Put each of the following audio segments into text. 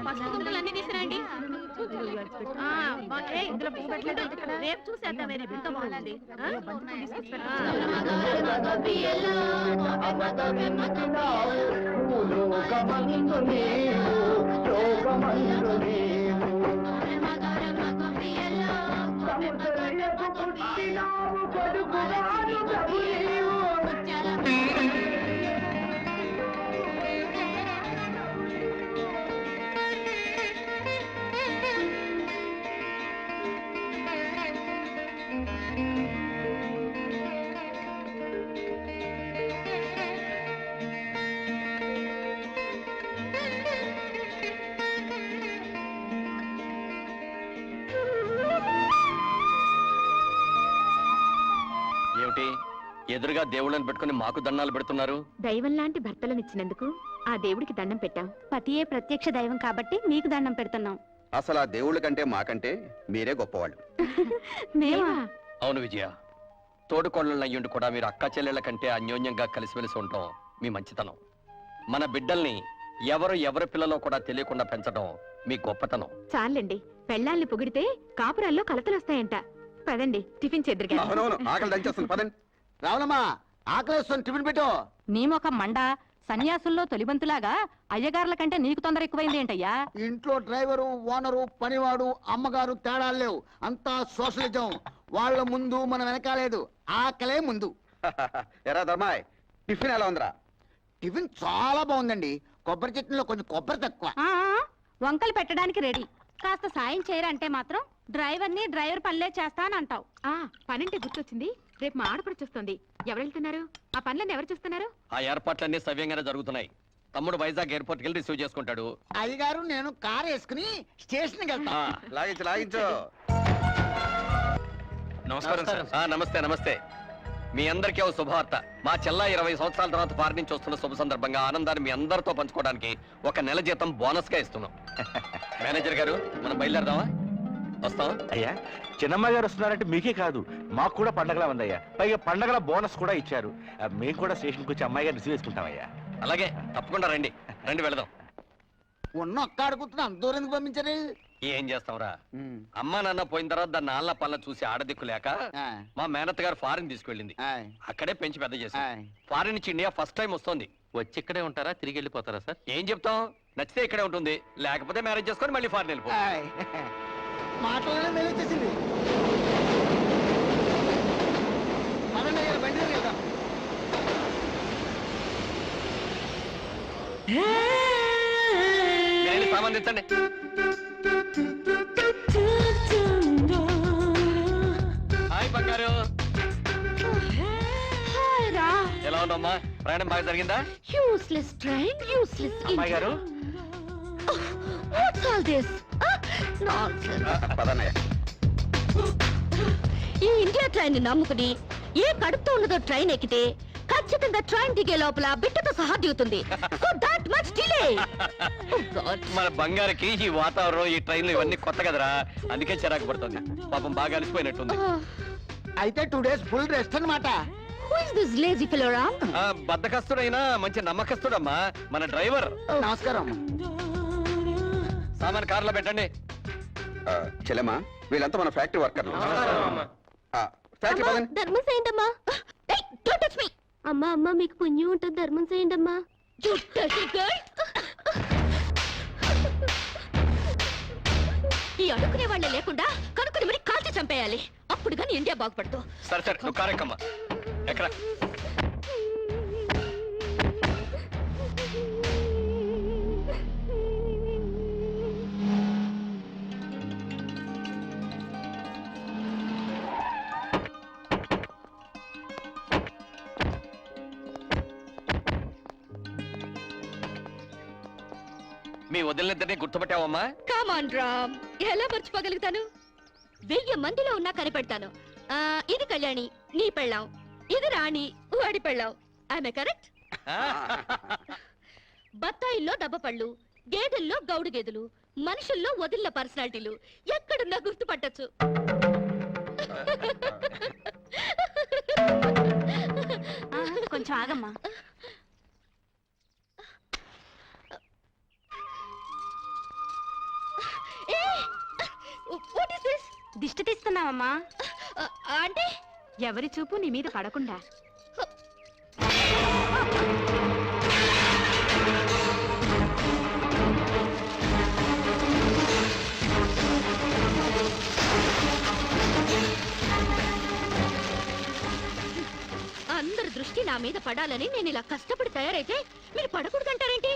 పసుపుకుంటలన్నీ తీసుకురండి. రేపు చూసేద్దాం. ఎంతో బాగుంది. ఎదురుగా దేవుళ్ళని పెట్టుకుని మాకు దండాలు పెడుతున్నారు. దైవం లాంటి భర్తలనిచ్చినందుకు ఆ దేవుడికి దండం పెట్టాం. పతియే ప్రత్యక్ష దైవం కాబట్టి మీకు దండం పెడుతున్నాం. అసలు ఆ దేవుళ్ళ కంటే మాకంటే మీరే గొప్పవాళ్ళు. అవును విజయ, తోడుకోళ్ళయ్యుండి కూడా మీరు అక్క చెల్లెళ్ళ కంటే అన్యోన్యంగా కలిసిమెలిసి ఉంటాం మీ మంచితనం. మన బిడ్డల్ని ఎవరి పిల్లలో కూడా తెలియకుండా పెంచడం మీ గొప్పతనం. చాలండి, పెళ్ళాల్ని పొగిడితే కాపురాల్లో కలతలొస్తాయంట. పదండి, టిఫిన్ చేద్దరుగా. ఆకలి దంచేస్తుంది, పదండి. రావులమ్మా, ఆకలిస్తుంది, టిఫిన్ పెట్టు. నీమొక మండ సన్యాసుల్లో తొలిబంతులాగా అయ్యగారుల కంటే నీకు తొందర ఎక్కువైంది ఏంటయ్యా? ఇంట్లో డ్రైవరు, ఓనరు, పనివాడు, అమ్మగారు తేడాలు లేవు. అంతా సోషలిజం. వాళ్ళ ముందు మనం వెనకాలేదు, ఆకలే ముందు. ఎరా ధర్మాయ్, టిఫిన్ ఎలా ఉందిరా? టిఫిన్ చాలా బాగుందండి. కొబ్బరి చట్నీలో కొంచెం కొబ్బరి తక్కువ. వంకలు పెట్టడానికి రెడీ. కాస్త సాయం చేయరంటే మాత్రం డ్రైవర్ పనులే చేస్తానంటావు. పనంటే గుర్తొచ్చింది, రేపు మా ఆడపడుచొస్తుంది. ఎవరు వెళ్తున్నారు? ఆ పనులన్నీ ఎవరు చూస్తున్నారు? ఆ ఏర్పాట్లన్నీ సవ్యంగానే జరుగుతున్నాయి. తమ్ముడు వైజాగ్ ఎయిర్పోర్ట్ కి రిసీవ్ చేసుకుంటాడు. అయ్యగారు నేను కార్ వేసుకుని స్టేషన్ కి వెళ్తా. లాగించు. నమస్కారం సార్. నమస్తే నమస్తే. మీ అందరికీ ఓ శుభవార్త. మా చెల్ల 20 సంవత్సరాల తర్వాత ఫారెన్ నుంచి వస్తున్న శుభ సందర్భంగా ఆనందాన్ని మీ అందరితో పంచుకోవడానికి ఒక నెల జీతం బోనస్ గా ఇస్తున్నాం. మేనేజర్ గారు, మనం బయలుదేరదామా? వస్తాం. అయ్యా, చిన్నమ్మ గారు వస్తున్నారంటే మీకే కాదు, మాకు కూడా పండగలా ఉందయ్యా. పైగా పండగల బోనస్ కూడా ఇచ్చారు. మేము కూడా స్టేషన్కి వచ్చి అమ్మాయి గారు రిసీవ్ చేసుకుంటామయ్యా. అలాగే, తప్పకుండా రండి. వెళదాం. ఉన్న ఒక్క అడుగుతున్నా, అంత దూరం ఎందుకు పంపించారు? ఏం చేస్తాంరా, అమ్మా నాన్న పోయిన తర్వాత దాన్ని నాన్న పళ్ళ చూసి ఆడదిక్కు లేక మా మేనత్త గారు ఫారిన్ తీసుకెళ్ళింది. అక్కడే పెంచి పెద్ద చేసి ఫారిన్ నుంచి ఇండియా ఫస్ట్ టైం వస్తుంది. వచ్చి ఇక్కడే ఉంటారా, తిరిగి వెళ్ళిపోతారా సార్? ఏం చెప్తాం, నచ్చితే ఇక్కడే ఉంటుంది, లేకపోతే మ్యారేజ్ చేసుకొని మళ్ళీ ఫారిన్ వెళ్ళిపో. మాటలోనే మేలు వచ్చేసింది. బండి వెళ్దాం. సంబంధించండి. హాయ్ బంగారు, ఎలా ఉందమ్మా? ప్రయాణం బాగా జరిగిందా? యూస్లెస్ ట్రైన్, యూస్లెస్ అమ్మాయి గారు. What's all this? ఈ ఇండియా ట్రైన్ నమ్ముకుని ఏ కడుపుతో ఉన్నదో ట్రైన్ ఎక్కితే ఖచ్చితంగా ట్రైన్ దిగే లోపల బిడ్డతో సహా దిగుతుంది. మన బంగారుకి ఈ వాతావరణం, ఈ ట్రైన్లు ఇవన్నీ కొత్త కదరా, అందుకే చిరాకు పడుతుంది. పాపం బాగా అలసిపోయినట్టుంది. అయితే 2 days ఫుల్ రెస్ట్ అన్నమాట. బద్దకస్తుడైనా మంచి నమ్మకస్తుడమ్మా మన డ్రైవర్. నమస్కారం. సామాన్ కార్లో పెట్టండి. చెల్లెమ్మా, వీళ్ళంతా మన ఫ్యాక్టరీ వర్కర్లు. ఫ్యాక్టరీ ధర్మం చేయండమ్మా. అమ్మా అమ్మా, మీకు పుణ్యం ఉంటుంది, ధర్మం చేయండమ్మా. ఈ అడుక్కునే వాళ్ళే లేకుండా కనుక్కుని మరి కాల్చి చంపేయాలి, అప్పుడు కానీ ఇండియా బాగుపడదు. సరే సరే, నువ్వు కారెక్కమ్మా. ఎక్కడ? మీ వదిలినిద్దరినీ గుర్తుపట్టావమ్మా? కమాన్ రామ్, ఎలా మర్చిపోగలుగుతాను? 1000 మందిలో ఉన్నా కనిపెడతాను. ఇది కళ్యాణి, నీ పెళ్ళాం. ఇది రాణి, వాడి పెళ్ళాం. ఆమె కరెక్ట్? బత్తాయిల్లో దబ్బపళ్ళు, గేదెల్లో గౌడు గేదెలు, మనుషుల్లో వదిలిన పర్సనాలిటీలు ఎక్కడున్నా గుర్తుపట్టచ్చు. కొంచెం ఆగమ్మా. దిష్టి తీస్తున్నావమ్మా. ఆ, అంటే ఎవరి చూపు నీ మీద పడకుండా. అందరి దృష్టి నా మీద పడాలని నేను ఇలా కష్టపడి తయారైతే మీరు పడకూడదంటారేంటి?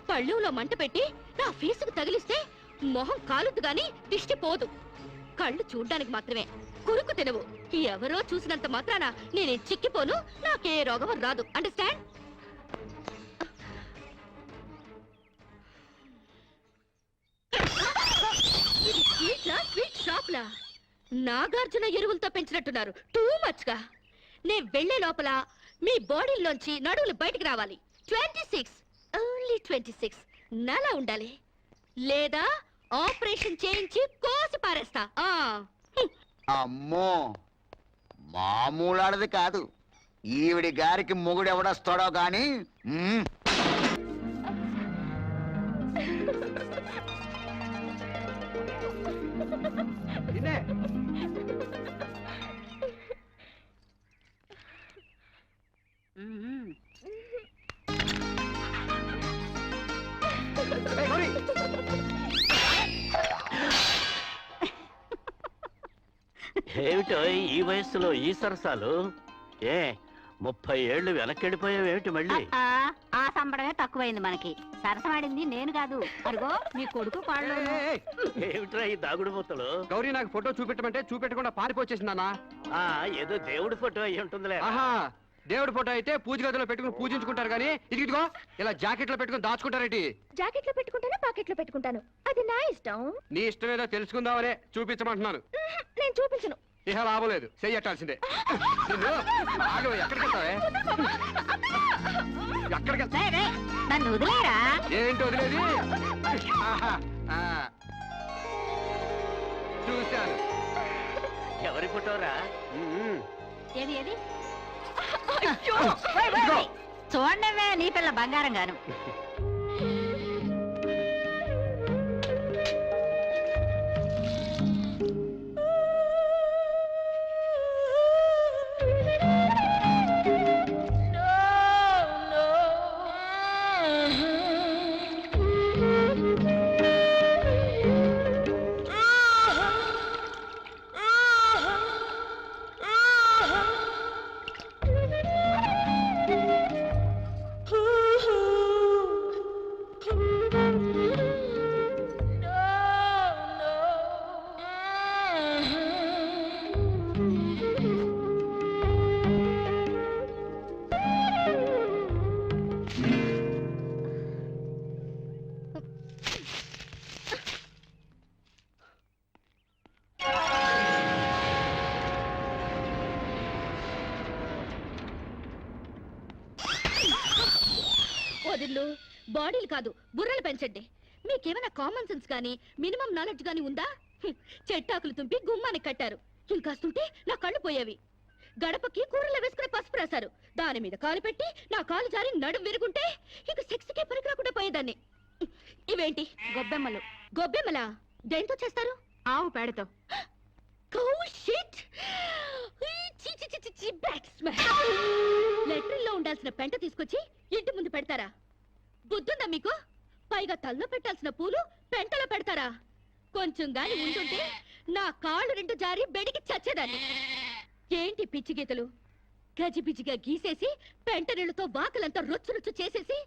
పళ్ళులో మంట పెట్టి నా ఫేసుకు తగిలిస్తే మొహం కాలుద్దు గాని దిష్టి పోదు. కళ్ళు చూడ్డానికి మాత్రమే, కురుకు తినవు. ఎవరో చూసినంత మాత్రాన నేనే చిక్కిపోను, నాకే రోగం రాదు. అండర్స్టాండ్? ఇది స్వీట్ షాప్ లా నాగార్జున ఎరువులతో పెంచినట్టున్నారు. టూ మచ్ గా. నే వెళ్లే లోపల మీ బాడీలోంచి నడువులు బయటికి రావాలి. 26 ఓన్లీ 26 నలా ఉండాలి, లేదా ఆపరేషన్ చేయించి కోసి పారేస్తా. అమ్మో మామూలాడది కాదు. ఈవిడి గారికి మొగుడు ఎవడొస్తాడో గాని ఏమిటో ఈ వయస్సులో ఈ సరసాలు? 30 ఏళ్ళు వెనకెళ్ళిపోయావేమిటి మళ్ళీ? ఆ సంబడమే తక్కువైంది మనకి. సరసమాడింది నేను కాదు, అరుగో మీ కొడుకు కాళ్ళు. ఏమిట్రా ఈ దాగుడు మూతలు? గౌరీ నాకు ఫోటో చూపెట్టమంటే చూపెట్టకుండా పారిపోచేసిందానా? ఏదో దేవుడి ఫోటో అయి ఉంటుందిలే. ఆహా, దేవుడి ఫోటో అయితే పూజ గదిలో పెట్టుకుని పూజించుకుంటారు కానీ ఇదిగో ఇలా జాకెట్ లో పెట్టుకుని దాచుకుంటారేంటి? జాకెట్ లో పెట్టుకుంటాను, పాకెట్ లో పెట్టుకుంటాను, అది నా ఇష్టం. నీ ఇష్టం ఏదో తెలుసుకుందామనే చూపించమంటున్నాను. నేను చూపించను. ఇహ లాభం లేదు, చెయ్యట్టాల్సిందే. ఎక్కడికి వెళ్తావే? ఎక్కడికి వెళ్తా? నన్ను వదిలేరా? ఏంటి వదిలేది? ఆహా, చూశాను. ఎవరి ఫోటోరా? ఏది ఏది? చూడండివే నీ పిల్ల బంగారం గాను. వదిళ్ళు బాడీలు కాదు, బుర్రలు పెంచండి. మీకేమైనా కామన్ సెన్స్ గానీ మినిమం నాలెడ్జ్ గానీ ఉందా? చెట్టాకులు తుంపి గుమ్మానికి కట్టారు, ఇంకాస్తుంటే నా కళ్ళు పోయేవి. గడపకి కూరలో వేసుకునే పసుపు రాశారు, దాని మీద కాలు పెట్టి నా కాలు జారి నడుం విరుగుంటే ఇక సెక్స్కే పనికిరాకుండా పోయేదాన్ని. ఇవేంటి? గొబ్బెమ్మలు. గొబ్బెమ్మలా? దేంతో చేస్తారు? ఆవు పేడతో. లెట్రిన్లో ఉండాల్సిన పెంట తీసుకొచ్చి ఇంటి ముందు పెడతారా? బుద్ధుందా మీకు? పైగా తల్లో పెట్టాల్సిన పూలు పెంటలో పెడతారా? కొంచెం గాని ఉంటుంటే నా కాళ్ళు రెండు జారి బెడికి చచ్చేదాన్ని. ఏంటి పిచ్చి గీతలు? గజిబిజిగా గీసేసి పెంట నీళ్లతో వాకలంతా రొచ్చు రొచ్చు చేసేసి,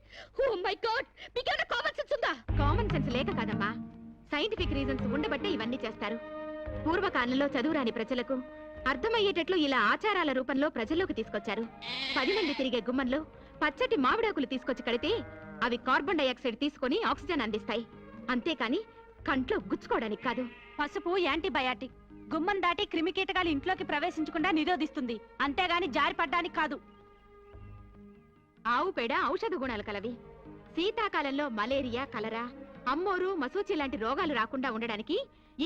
ఓ మై గాడ్, మీకేమైనా కామన్ సెన్స్ ఉందా? కామన్ సెన్స్ లేక కాదమ్మా, సైంటిఫిక్ రీజన్స్ ఉండబట్టే ఇవన్నీ చేస్తారు. పూర్వకాలంలో చదువురాని ప్రజలకు అర్థమయ్యేటట్లు ఇలా ఆచారాల రూపంలో ప్రజల్లోకి తీసుకొచ్చారు. 10 మంది తిరిగే గుమ్మంలో పచ్చటి మామిడాకులు తీసుకొచ్చి కడితే అవి కార్బన్ డైఆక్సైడ్ తీసుకొని ఆక్సిజన్ అందిస్తాయి. అంతేకాని కంట్లో గుచ్చుకోవడానికి కాదు. పసుపు యాంటీబయాటిక్, గుమ్మం దాటి క్రిమికీటకాలు ఇంట్లోకి ప్రవేశించకుండా నిరోధిస్తుంది, అంతేగాని జారి పడ్డానికి కాదు. ఆవు పేడ ఔషధ గుణాలు కలవి. శీతాకాలంలో మలేరియా, కలరా, అమ్మోరు, మసూచి లాంటి రోగాలు రాకుండా ఉండడానికి,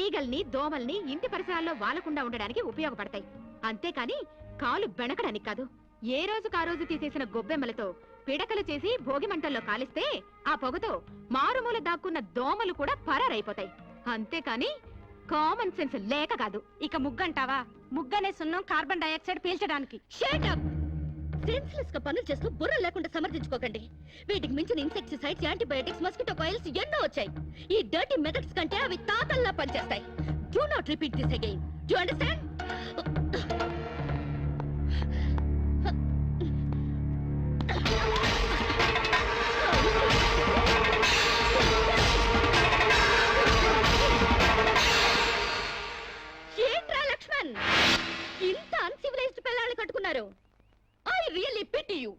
ఈగల్ని, దోమల్ని ఇంటి పరిసరాల్లో వాలకుండా ఉండడానికి ఉపయోగపడతాయి. అంతేకాని కాలు బెణకడానికి కాదు. ఏ రోజుకా రోజు తీసేసిన గొబ్బెమ్మలతో పిడకలు చేసి భోగి మంటల్లో కాలిస్తే ఆ పొగతో మారుమూల దాక్కున్న దోమలు కూడా పరారైపోతాయి. అంతేకాని కామన్ సెన్స్ లేక కాదు. ఇక ముగ్గంటావా? ముగ్గనే సున్నం కార్బన్ డైఆక్సైడ్ పీల్చడానికి. Shut up. సెన్స్లెస్ గా పనులు చేస్తూ బుర్ర లేకుండా సమర్థించుకోకండి. వీటికి మించిన ఇన్సెక్టిసైడ్స్, యాంటీబయాటిక్స్, మస్కిటో కాయిల్స్ ఎన్నో వచ్చాయి. ఈ డర్టీ మెథడ్స్ కంటే అవి తాతల్లా పనిచేస్తాయి. Do not repeat this again. Do understand? ఏంట్రా లక్ష్మణ్, ఇంత అన్సివిలైజ్డ్ పిల్లల్ని కట్టుకున్నారు? I really pity you.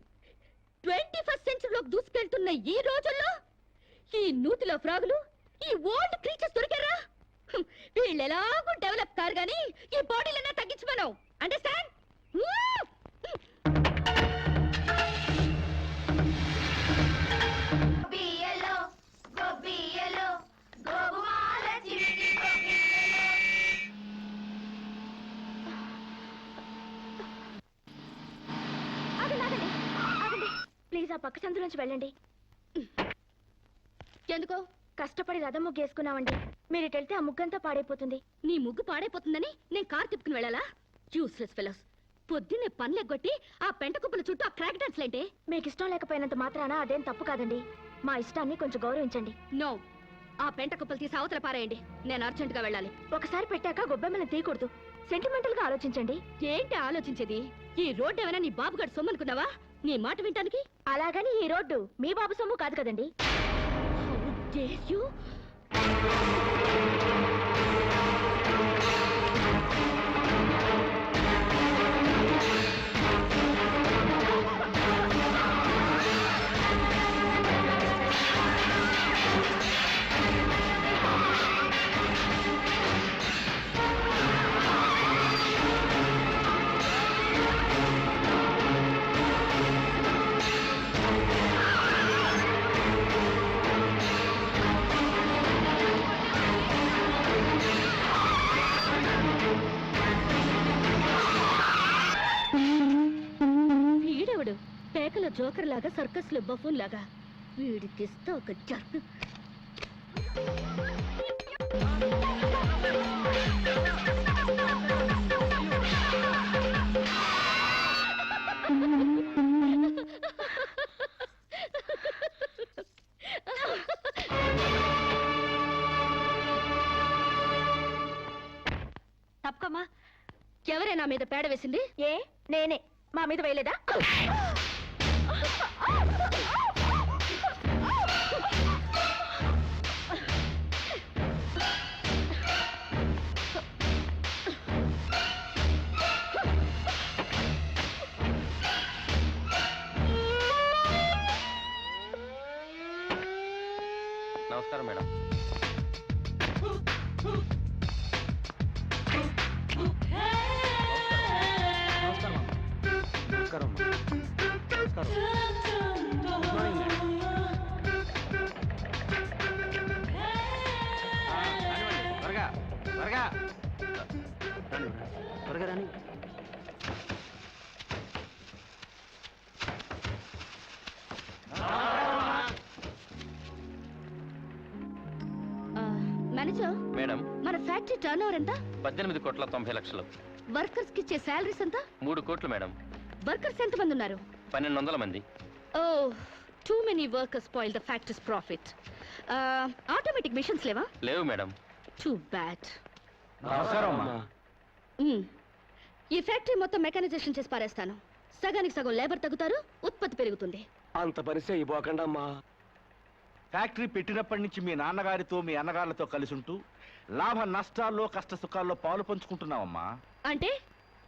21st సెంచరీలోకి దూసుకెళ్తున్న ఈ రోజుల్లో ఈ నూతిలో ఫ్రాగులు, ఈ ఓల్డ్ క్రీచర్స్ దొరికారా? వీళ్ళు ఎలాగో డెవలప్ కారు గానీ ఈ బాడీలన్నా తగ్గించమను. అండర్స్టాండ్? ప్లీజ్ ఆ పక్క సందులోంచి వెళ్ళండి. ఎందుకో? కష్టపడి రథం ముగ్గు వేసుకున్నామండి. మీరు ఇటు వెళ్తే ఆ ముగ్గంతా పాడైపోతుంది. నీ ముగ్గు పాడైపోతుందని నేను కారు తిప్పుకుని వెళ్ళాలా? Useless fellows. పొద్దున్నే పనులెగ్గొట్టి ఆ పెంట కుప్పల చుట్టూ ఆ క్రాక్ డాన్స్ లేంటే? మీకు ఇష్టం లేకపోయినంత మాత్రాన అదేం తప్పు కాదండి. మా ఇష్టాన్ని కొంచెం గౌరవించండి. నో. ఆ పెంట కుప్పలు తీసి అవతల పారేయండి. నేను అర్జెంట్ గా వెళ్ళాలి. ఒకసారి పెట్టాక గొబ్బెమ్మలను తీయకూడదు. సెంటిమెంటల్ గా ఆలోచించండి. ఏంటి ఆలోచించేది? ఈ రోడ్డు ఏమైనా నీ బాబుగాడు సొమ్మనుకున్నావా నీ మాట వింటానికి? అలాగని ఈ రోడ్డు మీ బాబు సొమ్ము కాదు కదండి. How dare you? వీడెవడు? పేకలో జోకర్ లాగా, సర్కస్ లో బఫూన్ లాగా. వీడికిస్తా ఒక జర్ను. తప్పకమ్మా. ఎవరైనా మీద పేడ వేసింది? ఏ నేనే. మా మీద వేయలేదా? నమస్కారం మేడం. త్వరగా త్వరగా త్వరగా రాని. మేనేజర్, మేడం, మన ఫ్యాక్టరీ టర్న్ ఓవర్ ఎంత? 18,90,00,000. వర్కర్స్ కి ఇచ్చే శాలరీస్ ఎంత? 3 కోట్లు మేడం. వర్కర్స్ ఎంత మంది ఉన్నారు? 1200 మంది. Oh, too many workers spoil the factories profit. Automatic machines లేవా? లేవు మేడం. Too bad. నమస్కారం అమ్మా. ఈ ఫ్యాక్టరీ మొత్తం మెకానైజేషన్ చేసి పారేస్తాను. సగానికి సగం లేబర్ తగ్గుతారు, ఉత్పత్తి పెరుగుతుంది. అంత పని చేయబోకండమ్మా. ఫ్యాక్టరీ పెట్టినప్పటి నుంచి మీ నాన్నగారితో మీ అన్నగారులతో కలిసి ఉంటూ లాభ నష్టాల్లో కష్ట సుఖాల్లో పాలు పంచుకుంటున్నావమ్మా. అంటే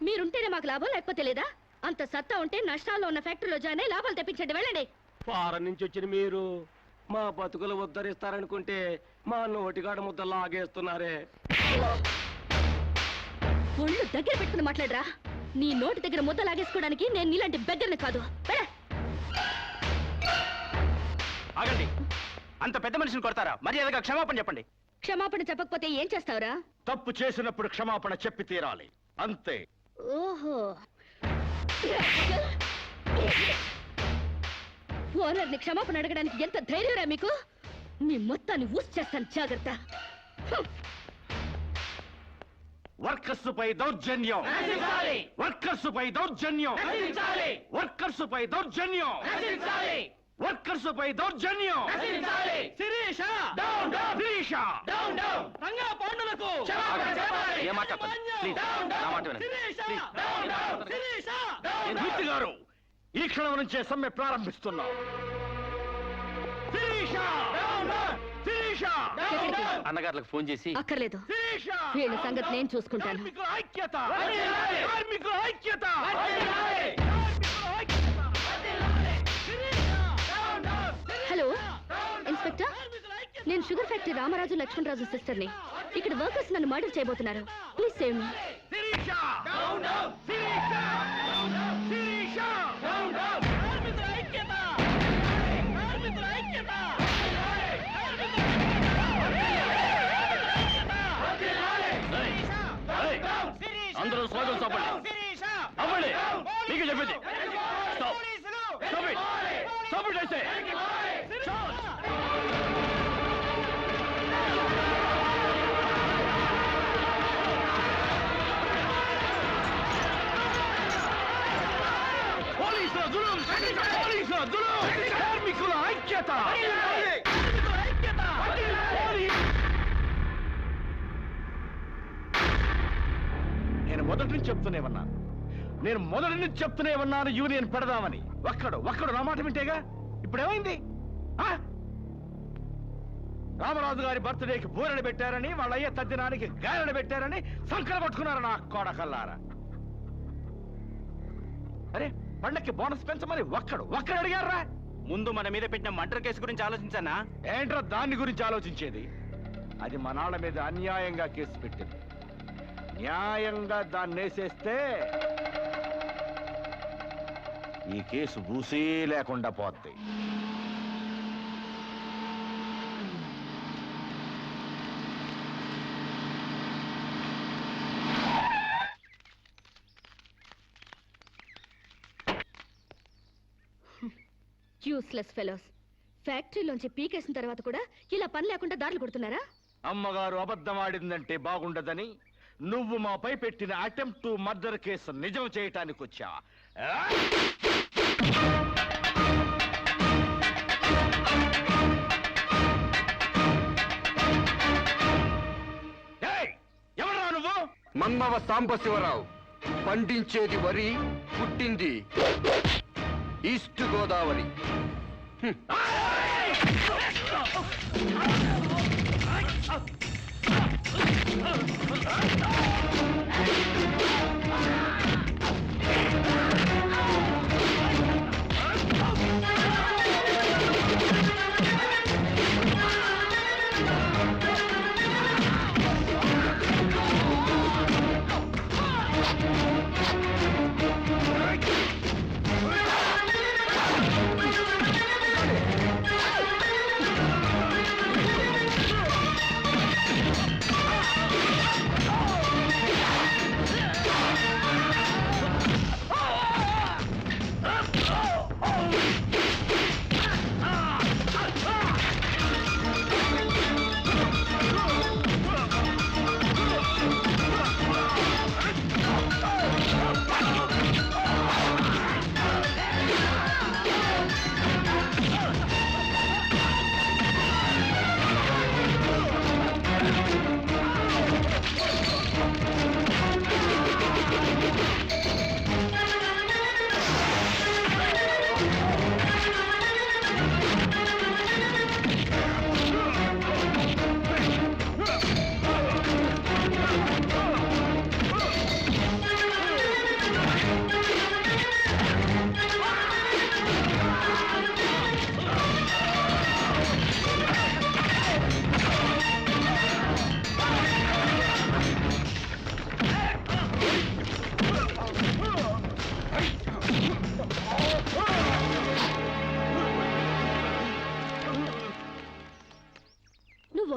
మీరుంటేనే మాకు లాభం, లేకపోతే లేదా? అంత సత్తా ఉంటే నష్టాల్లో ఉన్న ఫ్యాక్టరీలో జాయిన్ అయ్యి లాభాలు తెప్పించండి. వెళ్ళండి. ఫారెన్ నుంచి వచ్చిన మీరు మా బతుకులు ఉద్ధరిస్తారనుకుంటే మా నోటిగాడ ముద్ద లాగేస్తున్నారే. ఒళ్ళు దగ్గర పెట్టుకుని మాట్లాడరా. నీ నోటి దగ్గర ముద్ద లాగేసుకోవడానికి నేను నీలాంటి బెగ్గర్ని కాదు. ఆగండి. అంత పెద్ద మనిషిని కొడతారా? మర్యాదగా క్షమాపణ చెప్పండి. క్షమాపణ చెప్పకపోతే ఏం చేస్తావురా? తప్పు చేసినప్పుడు క్షమాపణ చెప్పి తీరాలి, అంతే. ఓహో, ఓనర్ని క్షమాపణ అడగడానికి ఎంత ధైర్యరా మీకు? మీ మొత్తాన్ని ఊసి చేస్తాను, జాగ్రత్త. వర్కర్స్ పై దౌర్జన్యం, వర్కర్స్ పై దౌర్జన్యం, వర్కర్స్ పై దౌర్జన్యం, వర్కర్స్ పై దౌర్జన్యం. శిరీష శిరీష రంగా పాండులకు ఏ మాట్లాడతాను ప్లీజ్ నా మాట వినండి మూర్తి గారు, ఈ క్షణం నుంచే సమ్మె ప్రారంభిస్తున్నాం. శిరీష శిరీష అన్నగారులకు ఫోన్ చేసి అక్కర్లేదు, శిరీష వీళ్ళ సంగతి నేను చూసుకుంటాను. కార్మికుల ఐక్యత, కార్మికుల ఐక్యత. హలో ఇన్స్పెక్టర్, నేను షుగర్ ఫ్యాక్టరీ రామరాజు లక్ష్మణరాజు సిస్టర్ని. ఇక్కడ వర్కర్స్ నన్ను మర్డర్ చేయబోతున్నారు. Please save me. Shirisha Shirisha Shirisha కార్మికుల ఐక్యత, కార్మికుల ఐక్యత. అందరూ స్లోగన్స్ అవ్వండి అవ్వండి. మీకు చెప్పింది stop stop it stop it అయితే. పోలీసుల జులుం, పోలీసుల జులుం, కార్మికుల ఐక్యత. నేను మొదటి నుంచి చెప్తూనే ఉన్నాను, నేను మొదటి నుంచి చెప్తూనే ఉన్నాను యూనియన్ పెడదామని. ఒక్కడు నా మాట వింటేగా. ఇప్పుడేమైంది? రామరాజు గారి బర్త్డేకి బూరెలు పెట్టారని, వాళ్ళ అయ్యే తద్దినానికి గారెలు పెట్టారని సంకర పట్టుకున్నారు నా కోడకల్లారా. అరే పండక్కి బోనస్ పెంచమని ఒక్కడు అడిగారా? ముందు మన మీద పెట్టిన మర్డర్ కేసు గురించి ఆలోచించానా? ఏంట్రా దాన్ని గురించి ఆలోచించేది? అది మా నాన్న మీద అన్యాయంగా కేసు పెట్టింది. న్యాయంగా దాన్ని వేసేస్తే ఈ కేసు బూసీ లేకుండా పోద్ది. Useless fellows. ఫ్యాక్టరీలోంచి పీకేసిన తర్వాత కూడా ఇలా పని లేకుండా దారులు కొడుతున్నారా? అమ్మగారు అబద్ధం ఆడిందంటే బాగుండదని నువ్వు మాపై పెట్టిన అటెంప్ట్ టు మర్డర్ కేసు నిజం చేయటానికి వచ్చా. ఎవరా నువ్వు? మన్నవ సాంబశివరావు. పండించేది వరి, పుట్టింది ఈస్ట్ గోదావరి.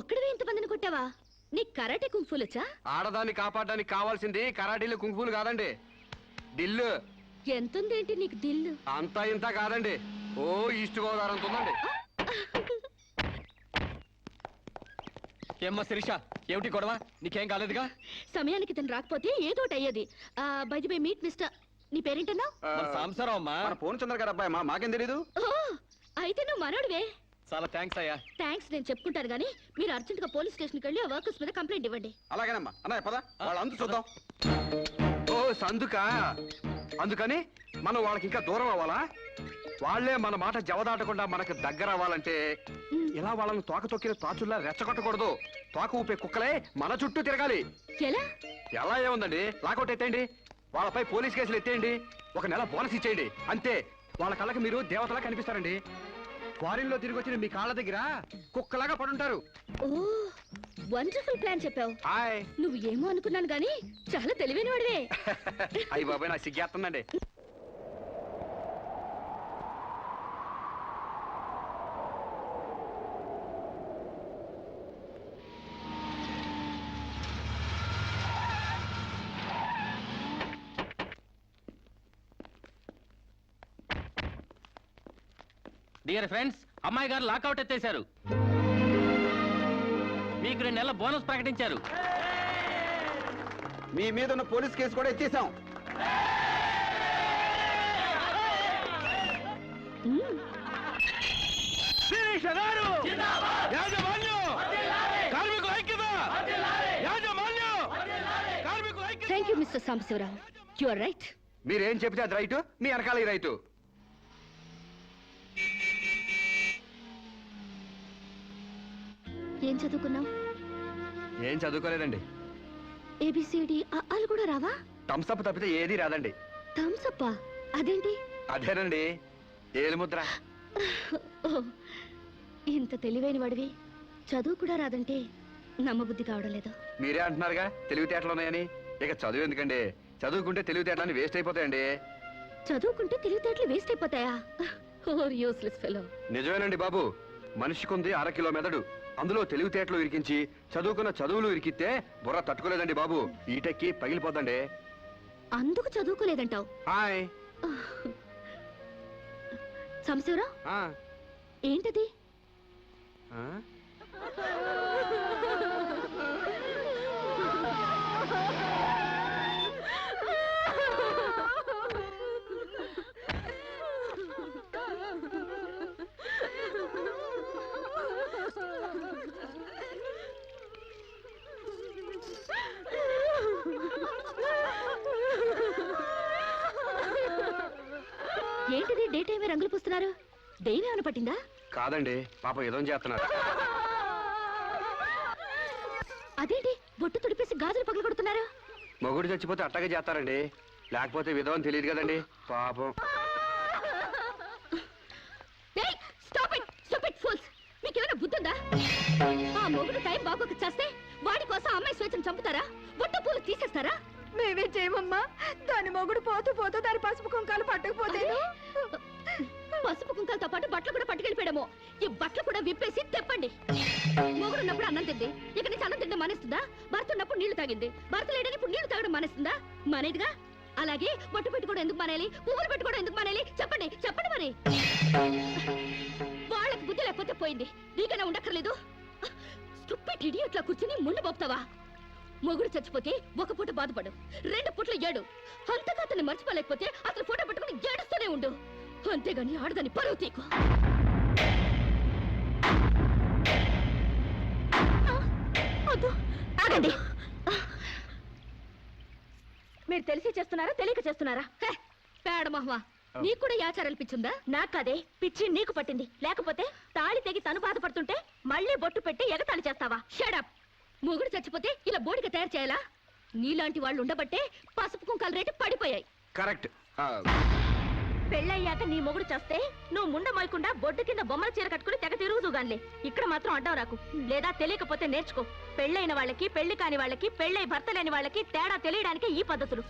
ఒక్కడివే ఇంతమందిని కొట్టావా? నీ కరాటే కుంఫులొచ్చా? ఆడదాన్ని కాపాడడానికి కావాల్సింది కరాటీలు కుంఫులు కాదండి, దిల్లు. ఎంతుందేంటి నీకు దిల్లు? అంతా ఇంత కాదండి, ఓ ఈస్ట్ గోదావరి అంత ఉందండి. ఏమ్మా శిరీష, ఏమిటి గొడవ? నీకేం కాలేదుగా? సమయానికి తను రాకపోతే ఏదో ఒకటి అయ్యేది. By the way meet mister, నీ పేరేంటన్నావు? సాంసారం అమ్మా. మన ఫోన్ చంద్ర గారు అబ్బాయి మాకేం తెలీదు. ఓ, అయితే నువ్వు మనోడివే. చాలా థ్యాంక్స్ అయ్యా. థ్యాంక్స్ నేను చెప్పుకుంటాను గానీ మీరు అర్జెంట్ గా పోలీస్ స్టేషన్కి వెళ్ళి ఆ వర్కర్స్ మీద కంప్లైంట్ ఇవ్వండి. అలాగేనమ్మా. అన్నయ్య పద, వాళ్ళ అందు చూద్దాం. ఓ సందుకా? అందుకని మనం వాళ్ళకి ఇంకా దూరం అవ్వాలా? వాళ్ళే మన మాట జవదాటకుండా మనకు దగ్గర అవ్వాలంటే ఇలా వాళ్ళని తోక తొక్కిన తాచుల్లా రెచ్చగొట్టకూడదు. తోక ఊపే కుక్కలే మన చుట్టూ తిరగాలి. ఎలా? ఎలా ఏముందండి, లాకౌట్ ఎత్తేయండి, వాళ్ళపై పోలీస్ కేసులు ఎత్తేయండి, 1 నెల బోనస్ ఇచ్చేయండి, అంతే. వాళ్ళ కళ్ళకి మీరు దేవతలా కనిపిస్తారండి. ఫారిన్ లో తిరిగి వచ్చిన మీ కాళ్ళ దగ్గర కుక్కలాగా పడుంటారు. ఓ, వండర్ఫుల్ ప్లాన్ చెప్పావు. హాయ్. నువ్వు ఏమో అనుకున్నాను గానీ చాలా తెలివైన వాడివే. అయ్యి బాబాయ్, నాకు సిగ్గేస్తుందండి. డియర్ ఫ్రెండ్స్, అమ్మాయి గారు లాకౌట్ ఎత్తేశారు. మీకు 2 నెలల బోనస్ ప్రకటించారు. మీ మీద ఉన్న పోలీస్ కేసు కూడా ఎత్తేసాం. Thank you mister Sambasivarao, you are right. మీరేం చెప్తే అది రైటు, మీ వెనకాల రైటు. ఏం చదువుకున్నావు? ఏం చదువుకోలేదండి. ఏబిసిడి అలు కూడా రావా? థమ్స్అప్ తప్పితే ఏది రాదండి. థమ్సప్పా? అదేంటి? అదేనండి, ఏలుముద్ర. ఓ, ఇంత తెలివైన వాడివి చదువు కూడా రాదంటే నమ్మబుద్ధి కావడం లేదు. మీరే అంటున్నారుగా తెలివితేటలు ఉన్నాయని. ఇక చదువు ఎందుకండి, చదువుకుంటే తెలివితేటలని వేస్ట్ అయిపోతాయండి. చదువుకుంటే తెలివితేటలు వేస్ట్ అయిపోతాయా? Useless fellow. నిజమేనండి బాబు, మనిషికుంది 1/2 కిలో మెదడు, అందులో తెలివితేటలు ఇరికించి చదువుకున్న చదువులు ఇరికితే బుర్ర తట్టుకోలేదండి బాబు, ఈటెక్కి పగిలిపోద్దండి. అందుకు చదువుకోలేదంటావు? హాయ్. సాంబశివరావు, ఆ, ఏంటది? ఆ? ఏంటిది డే టైమే రంగులు పూస్తున్నారు? దెయ్యం ఏమైనా పట్టిందా? కాదండి, పాప ఏదో చేస్తున్నారు. అదేంటి బొట్టు తుడిపేసి గాజులు పగలు కొడుతున్నారు? మొగుడు చచ్చిపోతే అట్టగే చేస్తారండి, లేకపోతే విధవని తెలియదు కదండి పాపం. మీకేమైనా బుద్ధుందా? ఆ మొగుడు టైం బాగోక చేస్తే వాడి కోసం అమ్మాయి స్వేచ్ఛను చంపుతారా? బొట్టు పూలు తీసేస్తారా? మేమే చేయమమ్మా. దాని మొగుడు పోతూ పోతూ దాని పసుపు కుంకాలు పట్టకపోతే పసుపు కుంకాలతో పాటు బట్టలు కూడా పట్టుకెళ్ళిపోయాము. ఈ బట్టలు కూడా విప్పేసి తెప్పండి. మొగుడు ఉన్నప్పుడు అన్నం తింది, ఇక నుంచి అన్నం తింటే మానేస్తుందా? భర్త ఉన్నప్పుడు నీళ్లు తాగింది, భర్త లేడని ఇప్పుడు నీళ్లు తాగడం మానేస్తుందా? మానేదిగా. అలాగే బొట్టు పెట్టుకోవడం ఎందుకు మానేయాలి? పువ్వులు పెట్టుకోవడం ఎందుకు మానేయాలి? చెప్పండి చెప్పండి. మరి వాళ్ళకి బుద్ధి లేకపోతే పోయింది, నీకైనా ఉండక్కర్లేదు. స్టూపిడ్ ఇడియట్లా కూర్చుని ముందు పోపుతావా? మొగుడు చచ్చిపోతే 1 పూట బాధపడు, 2 పూటలు ఏడు. అంతగా అతన్ని మర్చిపోలేకపోతే అతను ఫోటో పెట్టుకుని ఏడుస్తూనే ఉండు, అంతేగాని ఆడదాన్ని పరువు తీకు. ఆగండి. మీరు తెలిసి చేస్తున్నారా తెలియక చేస్తున్నారా? పేడ మహ్వా, నీకు కూడా ఈ ఆచారాలు పిచ్చుందా? నాకదే పిచ్చి నీకు పట్టింది. లేకపోతే తాళి తెగి తను బాధపడుతుంటే మళ్ళీ బొట్టు పెట్టి ఎగతాళి చేస్తావా? షడప్. మొగుడు చచ్చిపోతే ఇలా బోడిగా తయారు చేయాలా? నీలాంటి వాళ్ళు ఉండబట్టే పసుపు కుంకాల రేటు పడిపోయాయి. కరెక్ట్. పెళ్ళయ్యాక నీ మొగుడు చేస్తే నువ్వు ముండ మోయకుండా బొడ్డు కింద బొమ్మల చీర కట్టుకుని తెగ తిరుగుదుగాన్లే. ఇక్కడ మాత్రం అడ్డం రాకు, లేదా తెలియకపోతే నేర్చుకో. పెళ్ళైన వాళ్ళకి, పెళ్లి కాని వాళ్ళకి, పెళ్ళై భర్త లేని వాళ్ళకి తేడా తెలియడానికి ఈ పద్ధతులు.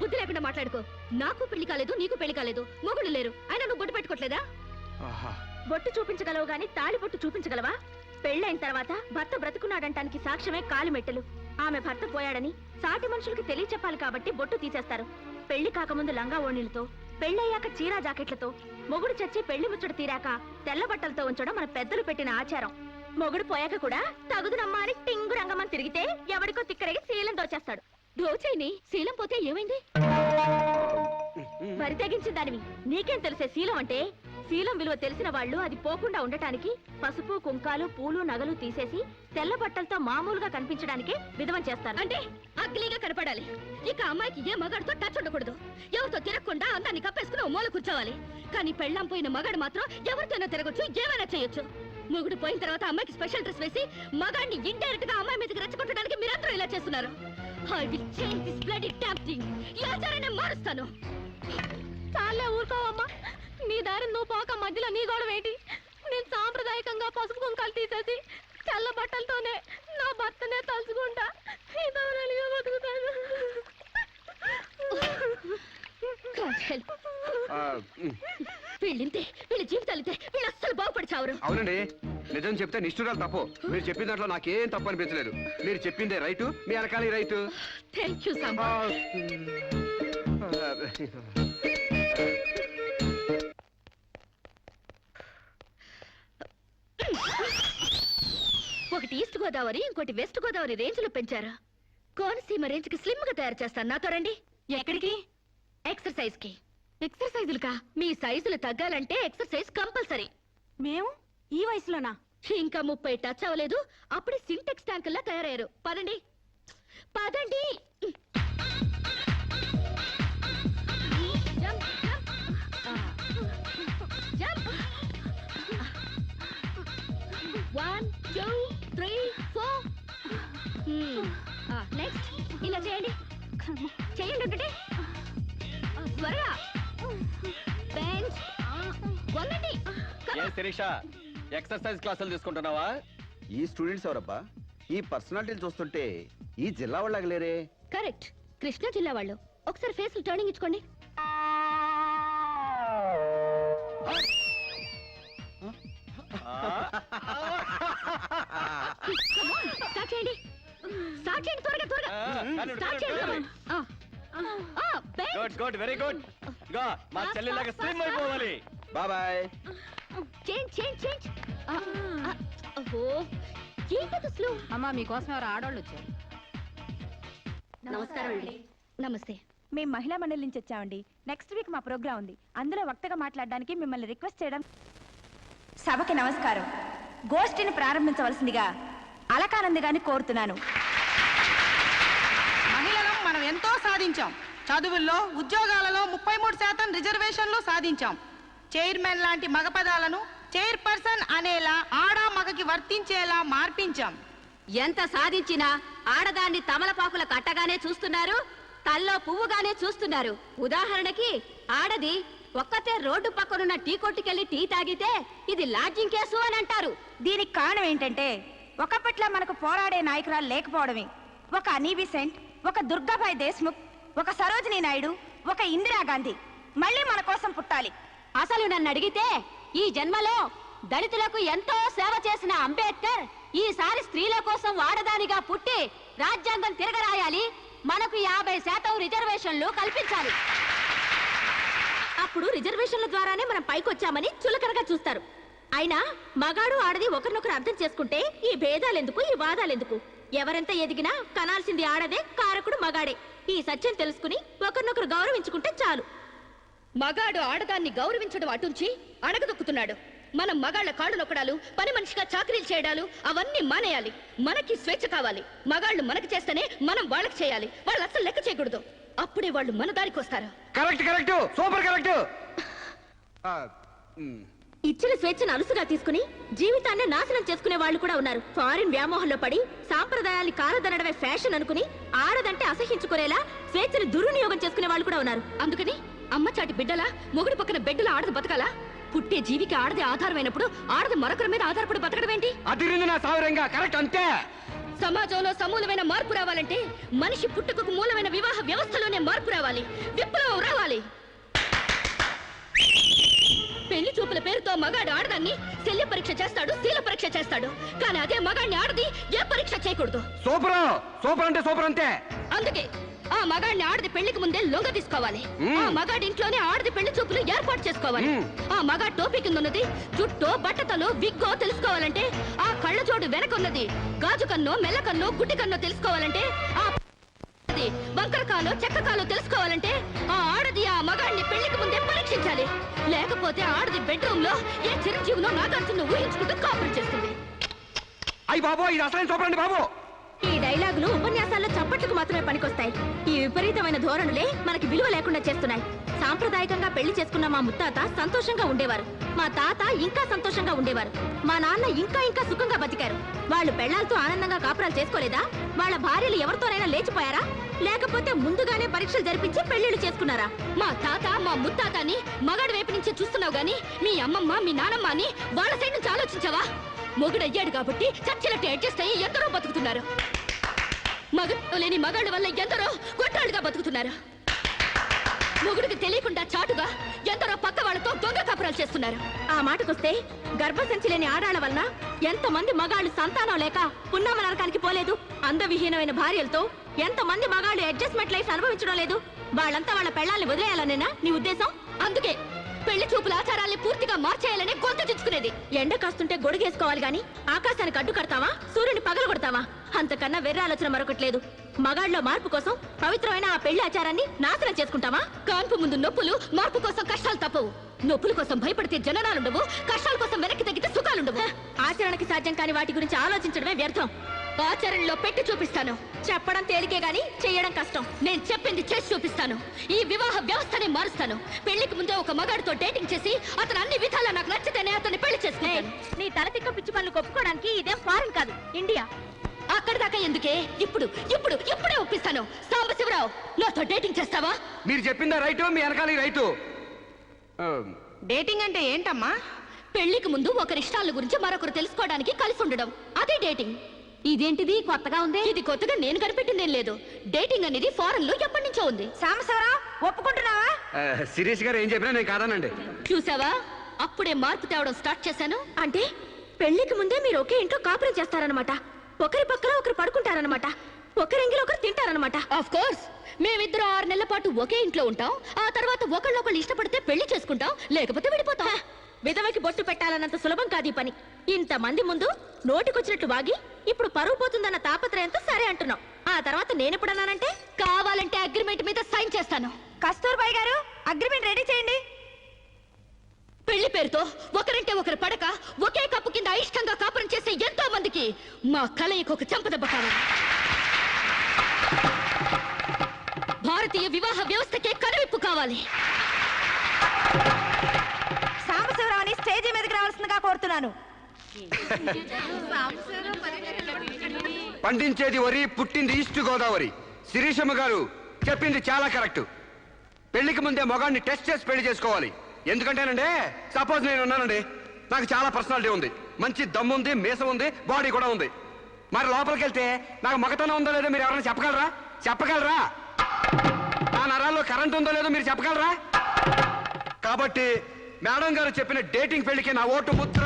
బుద్ధి లేకుండా మాట్లాడుకో. నాకు పెళ్లి కాలేదు, నీకు పెళ్లి కాలేదు, మొగుడు లేరు, అయినా నువ్వు బొట్టు పెట్టుకోవట్లేదా? బొట్టు చూపించగలవు గాని తాళి బొట్టు చూపించగలవా? పెళ్ళైన తర్వాత భర్త బ్రతుకున్నాడంటానికి సాక్ష్యమే కాలిమెట్టెలు. ఆమె భర్త పోయాడని సాటి మనుషులకి తెలియచెప్పాలి కాబట్టి బొట్టు తీసేస్తారు. పెళ్లి కాకముందు లంగా ఓణీలతో, పెళ్ళయ్యాక చీరా జాకెట్లతో, మొగుడు చచ్చి పెళ్లి ముచ్చట తీరాక తెల్ల బట్టలతో ఉంచడం మన పెద్దలు పెట్టిన ఆచారం. మొగుడు పోయాక కూడా తగుదునమ్మా అని టింగు రంగమని తిరిగితే ఎవడికో తిక్కరగి శీలం దోచేస్తాడు. దోచేయని శీలం పోతే ఏమైంది? మరి తెగించిన దానివి నీకేం తెలిసే శీలం అంటే? శీలం విలువ తెలిసిన వాళ్ళు అది పోకుండా ఉండటానికి పసుపు కుంకాలు పూలు నగలు తీసేసి తెల్ల బట్టలతో మామూలుగా కనిపించడానికే విధవం చేస్తారు. అంటే అగ్లీగా కనపడాలి. ఇక అమ్మాయికి ఏ మగాడితో టచ్ ఉండకూడదు. ఎవరితో తిరగకుండా అందాన్ని కప్పేసుకుని ఓ మూల కూర్చోవాలి. కానీ పెళ్ళాం పోయిన మగాడు మాత్రం ఎవరితోనో తిరగొచ్చు, ఏమైనా చేయొచ్చు. మొగుడు పోయిన తర్వాత అమ్మాయికి స్పెషల్ డ్రెస్ వేసి మగాడిని ఇండైరెక్ట్ గా అమ్మాయి మీదకి రెచ్చగొట్టడానికి మీరందరూ ఇలా చేస్తున్నారు. I will change this bloody damn thing. ఈ ఆచారాన్ని మారుస్తాను. చాలే ఊరుకోవమ్మా, నీ దారి నువ్వు పోక మధ్యలో నీ గొడవ ఏంటి? నేను సాంప్రదాయకంగా పసుపు కుంకాలు తీసేసి తెల్ల బట్టలతోనే నా భర్తనే తలుచుకుంటా. ఇంతవరగా బతుకుతాను. Can't help. వీళ్ళింతే, వీళ్ళ జీవితాలితే, వీళ్ళు అస్సలు బాగుపడి చావరు. అవునండి, నిజం చెప్తే నిష్ఠురాలు తప్పు. మీరు చెప్పిన దాంట్లో నాకేం తప్పు అనిపించలేదు. మీరు చెప్పిందే రైటు, మీ వెనకాల రైటు. Thank you Samba. ఒకటి ఈస్ట్ గోదావరి, ఇంకోటి వెస్ట్ గోదావరి రేంజ్ లో పెంచారు. కోనసీమ రేంజ్ కి స్లిమ్ గా తయారు చేస్తాను. నాతో రండి. ఎక్కడికి? ఎక్సర్సైజ్ కి. ఎక్సర్సైజులుకా? మీ సైజులు తగ్గాలంటే ఎక్సర్సైజ్ కంపల్సరీ. మేము ఈ వయసులోనా? ఇంకా 30 టచ్ అవ్వలేదు, అప్పుడే సింటెక్స్ ట్యాంకుల్లా తయారయ్యారు. పదండి పదండి. Jump, jump. జంప్. 1 2 3 4. నెక్స్ట్ ఇలా చేయండి. చేయండి ఒకటి. త్వరగా. బెంచ్. వంగండి. ఏ శిరీష, ఎక్సర్సైజ్ క్లాసులు తీసుకుంటున్నావా? ఈ స్టూడెంట్స్ ఎవరబ్బా? ఈ పర్సనాలిటీలు చూస్తుంటే ఈ జిల్లా వాళ్ళకి లేరే. కరెక్ట్, కృష్ణా జిల్లా వాళ్ళు. ఒకసారి ఫేస్ టర్నింగ్ ఇచ్చుకోండి. స్టార్ట్ చేయండి. స్టార్ట్ చేయండి త్వరగా త్వరగా. స్టార్ట్ చేయండి. Good good, very good. ఇగో మా చెల్లిలాగా స్లిమ్ అయిపోవాలి. బాయ్. Change change change. ఓహో, ఏంటది స్లో? అమ్మా, మీకోసం ఎవరు ఆడవాళ్ళు వచ్చారు. నమస్కారం అండి. నమస్తే. మేము మహిళా మండలి నుంచి వచ్చామండి. నెక్స్ట్ వీక్ మా ప్రోగ్రాం ఉంది. అందులో వక్తగా మాట్లాడడానికి మిమ్మల్ని రిక్వెస్ట్ చేయడం. సభకి నమస్కారం. గోష్ఠిని ప్రారంభించవలసిందిగా అలకానంది గారిని కోరుతున్నాను. మహిళలం మనం ఎంతో సాధించాం. చదువుల్లో, ఉద్యోగాలలో 33% రిజర్వేషన్లు సాధించాం. చైర్మన్ లాంటి మగ పదాలను చైర్పర్సన్ అనేలా ఆడా మగకి వర్తించేలా మార్పించాం. ఎంత సాధించినా ఆడదాన్ని తమలపాకుల కట్టగానే చూస్తున్నారు, తల్లో పువ్వుగానే చూస్తున్నారు. ఉదాహరణకి ఆడది ఒక్కతే రోడ్డు పక్కనున్న టీ కొట్టుకెళ్లి టీ తాగితే ఇది లాడ్జింగ్ కేసు అని అంటారు. దీనికి కారణం ఏంటంటే ఒకప్పట్లా మనకు పోరాడే నాయకురాలు లేకపోవడమే. ఒక అనీ బిసెంట్, ఒక దుర్గాబాయ్ దేశ్ముఖ్, ఒక సరోజినీ నాయుడు, ఒక ఇందిరాగాంధీ మళ్ళీ మన కోసం పుట్టాలి. అసలు నన్ను అడిగితే ఈ జన్మలో దళితులకు ఎంతో సేవ చేసిన అంబేద్కర్ ఈసారి స్త్రీల కోసం ఆడదానిగా పుట్టి రాజ్యాంగం తిరగరాయాలి, మనకు 50% రిజర్వేషన్లు కల్పించాలి. అప్పుడు రిజర్వేషన్ల ద్వారానే మనం పైకొచ్చామని చులకనగా చూస్తారు. అయినా మగాడు ఆడది ఒకరినొకరు అర్థం చేసుకుంటే ఈ భేదాలెందుకు, ఈ వాదాలెందుకు? ఎవరెంత ఎదిగినా కనాల్సింది ఆడదే, కారకుడు మగాడే. ఈ సత్యం తెలుసుకుని ఒకరినొకరు గౌరవించుకుంటే చాలు. మగాడు ఆడదాన్ని గౌరవించడం అటుంచి అణగదొక్కుతున్నాడు. మనం మగాళ్ళ కాళ్ళు నొక్కడాలు, పని మనిషిగా చాకరీలు చేయడాలు అవన్నీ మానేయాలి. మనకి స్వేచ్ఛ కావాలి. మగాళ్ళు మనకి చేస్తేనే మనం వాళ్ళకి చేయాలి. వాళ్ళు అసలు లెక్క చేయకూడదు. అప్పుడే వాళ్ళు మన దారికి వస్తారు. Correct correct, super correct. ఇచ్చిన స్వేచ్ఛను అలుసుగా తీసుకుని జీవితాన్ని నాశనం చేసుకునే వాళ్ళు కూడా ఉన్నారు. ఫారిన్ వ్యామోహంలో పడి సాంప్రదాయాన్ని కాలదనడమే ఫ్యాషన్ అనుకుని ఆడదంటే అసహించుకునేలా స్వేచ్ఛను దుర్వినియోగం చేసుకునే వాళ్ళు కూడా ఉన్నారు. అందుకని అమ్మ చాటి బిడ్డలా మొగుడు పక్కన బిడ్డలా ఆడదు బతకాలా? పుట్టే జీవికి ఆడది ఆధారమైనప్పుడు ఆడది మరొకరి మీద ఆధారపడి బతకడం ఏంటి? అదిరింది నా సావరంగా. కరెక్ట్, అంతే. సమాజంలో సమూలమైన మార్పు రావాలంటే మనిషి పుట్టుకకు మూలమైన వివాహ వ్యవస్థలోనే మార్పు రావాలి. విప్లవం రావాలి. పెళ్లి చూపుల పేరుతో మగాడు ఆడదాన్ని శల్య పరీక్ష చేస్తాడు, శీల పరీక్ష చేస్తాడు. కానీ అదే మగాడిని ఆడది ఏ పరీక్ష చేయకూడదు. సూపర్, సూపర్ అంటే సూపర్ అంతే. ఆ మగాడిని ఆడది పెళ్లికి ముందే లొంగ తీసుకోవాలి. ఆ మగాడి ఇంట్లోనే ఆడది పెళ్లి చూపులు ఏర్పాటు చేసుకోవాలి. ఆ మగాడి టోపీ కింద ఉన్నది జుట్టో బట్టతలో విగ్గో తెలుసుకోవాలంటే, ఆ కళ్ళ జోడు వెనకున్నది గాజు కన్నో మెల్ల కన్నో గుడ్డి కన్నో తెలుసుకోవాలంటే, ఆ వంకరకాలో చెక్కకాలో తెలుసుకోవాలంటే ఆ ఆడది ఆ మగాడిని పెళ్లికి ముందే పరీక్షించాలి. లేకపోతే ఆడది బెడ్రూమ్ లో ఏ చిరంజీవినో నాగార్జున ఊహించుకుంటూ కాపురం చేస్తుంది. అయ్యి బాబు, ఇది అసలు చూపండి బాబు. ఈ డైలాగులు ఉపన్యాసాల్లో చప్పట్లకు మాత్రమే పనికొస్తాయి. ఈ విపరీతమైన ధోరణులే మనకి విలువ లేకుండా చేస్తున్నాయి. సాంప్రదాయకంగా పెళ్లి చేసుకున్న మా ముత్తాత సంతోషంగా ఉండేవారు. మా తాత ఇంకా సంతోషంగా ఉండేవారు. మా నాన్న ఇంకా సుఖంగా బతికారు. వాళ్ళు పెళ్లాలతో ఆనందంగా కాపురాలు చేసుకోలేదా? వాళ్ళ భార్యలు ఎవరితోనైనా లేచిపోయారా? లేకపోతే ముందుగానే పరీక్షలు జరిపించి పెళ్లిళ్ళు చేసుకున్నారా? మా తాత మా ముత్తాతని మగాడి వైపు నుంచి చూస్తున్నావు గాని మీ అమ్మమ్మ మీ నానమ్మ అని వాళ్ళ సైడ్ నుంచి ఆలోచించావా? మొగుడయ్యాడు కాబట్టి చచ్చినట్టు అడ్జస్ట్ అయ్యి ఎందరో బతుకుతున్నారు. మగడు లేని మగాళ్ళ వల్ల ఎందరో కొట్టాళ్ళుగా బతుకుతున్నారు. మొగుడికి తెలియకుండా చాటుగా ఎందరో పక్క వాళ్ళతో దొంగ కాపురాలు చేస్తున్నారు. ఆ మాటకొస్తే గర్భసంచి లేని ఆడాళ్ల వలన ఎంతమంది మగాళ్ళు సంతానం లేక పున్నామ నరకానికి పోలేదు? అందవిహీనమైన భార్యలతో ఎంతమంది మగాళ్ళు అడ్జస్ట్మెంట్ లైఫ్ అనుభవించడం లేదు? వాళ్ళంతా వాళ్ళ పెళ్లాల్ని వదిలేయాలనేనా నీ ఉద్దేశం? అందుకే పెళ్లి చూపుల ఆచారాల్ని పూర్తిగా మార్చేయాలని గొంతు తెచ్చుకునేది. ఎండ కాస్తుంటే గొడుగేసుకోవాలి గాని ఆకాశానికి అడ్డు కడతావా? సూర్యుని పగలు కొడతావా? అంతకన్నా వెర్ర ఆలోచన మరొకట్లేదు. మగాళ్ళలో మార్పు కోసం పవిత్రమైన ఆ పెళ్లి ఆచారాన్ని నాశనం చేసుకుంటావా? కాన్పు ముందు నొప్పులు, మార్పు కోసం కష్టాలు తప్పవు. నొప్పుల కోసం భయపడితే జననాలుండవు, కష్టాల కోసం వెనక్కి తగ్గితే సుఖాలుండవు. ఆచరణకి సాధ్యం కాని వాటి గురించి ఆలోచించడమే వ్యర్థం. ఆచరణలో పెట్టి చూపిస్తాను. చెప్పడం తేలికే గాని చేయడం కష్టం. నేను చెప్పింది చేసి చూపిస్తాను. ఈ వివాహ వ్యవస్థని మారుస్తాను. పెళ్లికి ముందే ఒక మగాడితో డేటింగ్ చేసి అతను అన్ని విధాలా నాకు నచ్చితేనే అతన్ని పెళ్లి చేసుకుంటాను. నీ తల తిక్క పిచ్చి పనులు ఒప్పుకోవడానికి ఇదేం ఫారెన్ కాదు, ఇండియా. అక్కడి దాకా ఎందుకే? ఇప్పుడే ఒప్పిస్తాను. సాంబశివరావు, నాతో డేటింగ్ చేస్తావా? మీరు చెప్పిందా రైటు, మీ వెనకాల రైటు. డేటింగ్ అంటే ఏంటమ్మా? పెళ్లికి ముందు ఒకరి ఇష్టాల గురించి మరొకరు తెలుసుకోవడానికి కలిసి ఉండడం, అదే డేటింగ్. ఇదేంటిది కొత్తగా ఉంది? ఇది కొత్తగా నేను కనిపెట్టిందేం లేదు. డేటింగ్ అనేది ఫారెన్ లో ఎప్పటి నుంచో ఉంది. సాంబశివరావు, ఒప్పుకుంటున్నావా? శిరీష్ గారు ఏం చెప్పినా నేను కాదానండి. చూసావా, అప్పుడే మార్పు తేవడం స్టార్ట్ చేశాను. అంటే పెళ్లికి ముందే మీరు ఒకే ఇంట్లో కాపురం చేస్తారనమాట. ఒకరి పక్కన ఒకరు పడుకుంటారనమాట. ఒకరింగిలో ఒకరు తింటారనమాట. ఆఫ్ కోర్స్, మేమిద్దరం 6 నెలల పాటు ఒకే ఇంట్లో ఉంటాం. ఆ తర్వాత ఒకళ్ళొకళ్ళు ఇష్టపడితే పెళ్లి చేసుకుంటాం, లేకపోతే విడిపోతాం. విధవకి బొట్టు పెట్టాలన్నంత సులభం కాదు ఈ పని. ఇంతమంది ముందు నోటికొచ్చినట్లు వాగి ఇప్పుడు పరువు పోతుందన్న తాపత్రయంతో సరే అంటున్నాం. ఆ తర్వాత నేనెప్పుడన్నానంటే కావాలంటే అగ్రిమెంట్ మీద సైన్ చేస్తాను. కస్తూర్బాయ్ గారు, అగ్రిమెంట్ రెడీ చేయండి. పెళ్లి పేరుతో ఒకరంటే ఒకరు పడక ఒకే కప్పు కింద అయిష్టంగా కాపురం చేసే ఎంతో మందికి మా కలయికి ఒక చెంపదెబ్బ కావాలి. భారతీయ వివాహ వ్యవస్థకే కనువిప్పు కావాలి. సాంబశివరావుని స్టేజీ మీదకి రావాల్సిందిగా కోరుతున్నాను. పండించేది వరి, పుట్టింది ఈస్ట్ గోదావరి. శిరీషమ్మ గారు చెప్పింది చాలా కరెక్ట్. పెళ్లికి ముందే మొగాన్ని టెస్ట్ చేసి పెళ్లి చేసుకోవాలి. ఎందుకంటేనండి, సపోజ్ నేను ఉన్నానండి, నాకు చాలా పర్సనాలిటీ ఉంది, మంచి దమ్ము ఉంది, మీసం ఉంది, బాడీ కూడా ఉంది. మరి లోపలికి వెళ్తే నాకు మగతనం ఉందో లేదో మీరు ఎవరైనా చెప్పగలరా? నా నరాల్లో కరెంట్ ఉందో లేదో మీరు చెప్పగలరా? కాబట్టి మేడం గారు చెప్పిన డేటింగ్ పెళ్లికి నా ఓటు ముద్ర.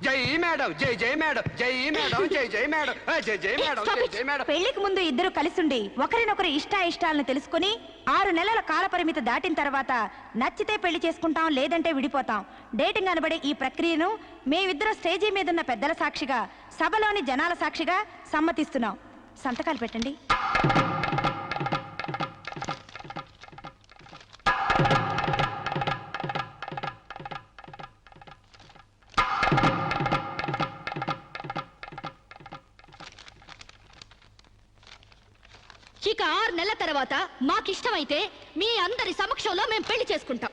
జై మేడం, జై మేడం, జై మేడం, జై మేడం, జై మేడం, జై మేడం. పెళ్లికి ముందు ఇద్దరు కలిసుండి ఒకరినొకరు ఇష్టాయిష్టాలను తెలుసుకుని 6 నెలల కాల పరిమితి దాటిన తర్వాత నచ్చితే పెళ్లి చేసుకుంటాం, లేదంటే విడిపోతాం. డేటింగ్ అనబడే ఈ ప్రక్రియను మేమిద్దరం స్టేజీ మీదున్న పెద్దల సాక్షిగా, సభలోని జనాల సాక్షిగా సమ్మతిస్తున్నాం. సంతకాలు పెట్టండి. ఇక 6 నెలల తర్వాత మాకిష్టమైతే మీ అందరి సమక్షంలో మేము పెళ్లి చేసుకుంటాం.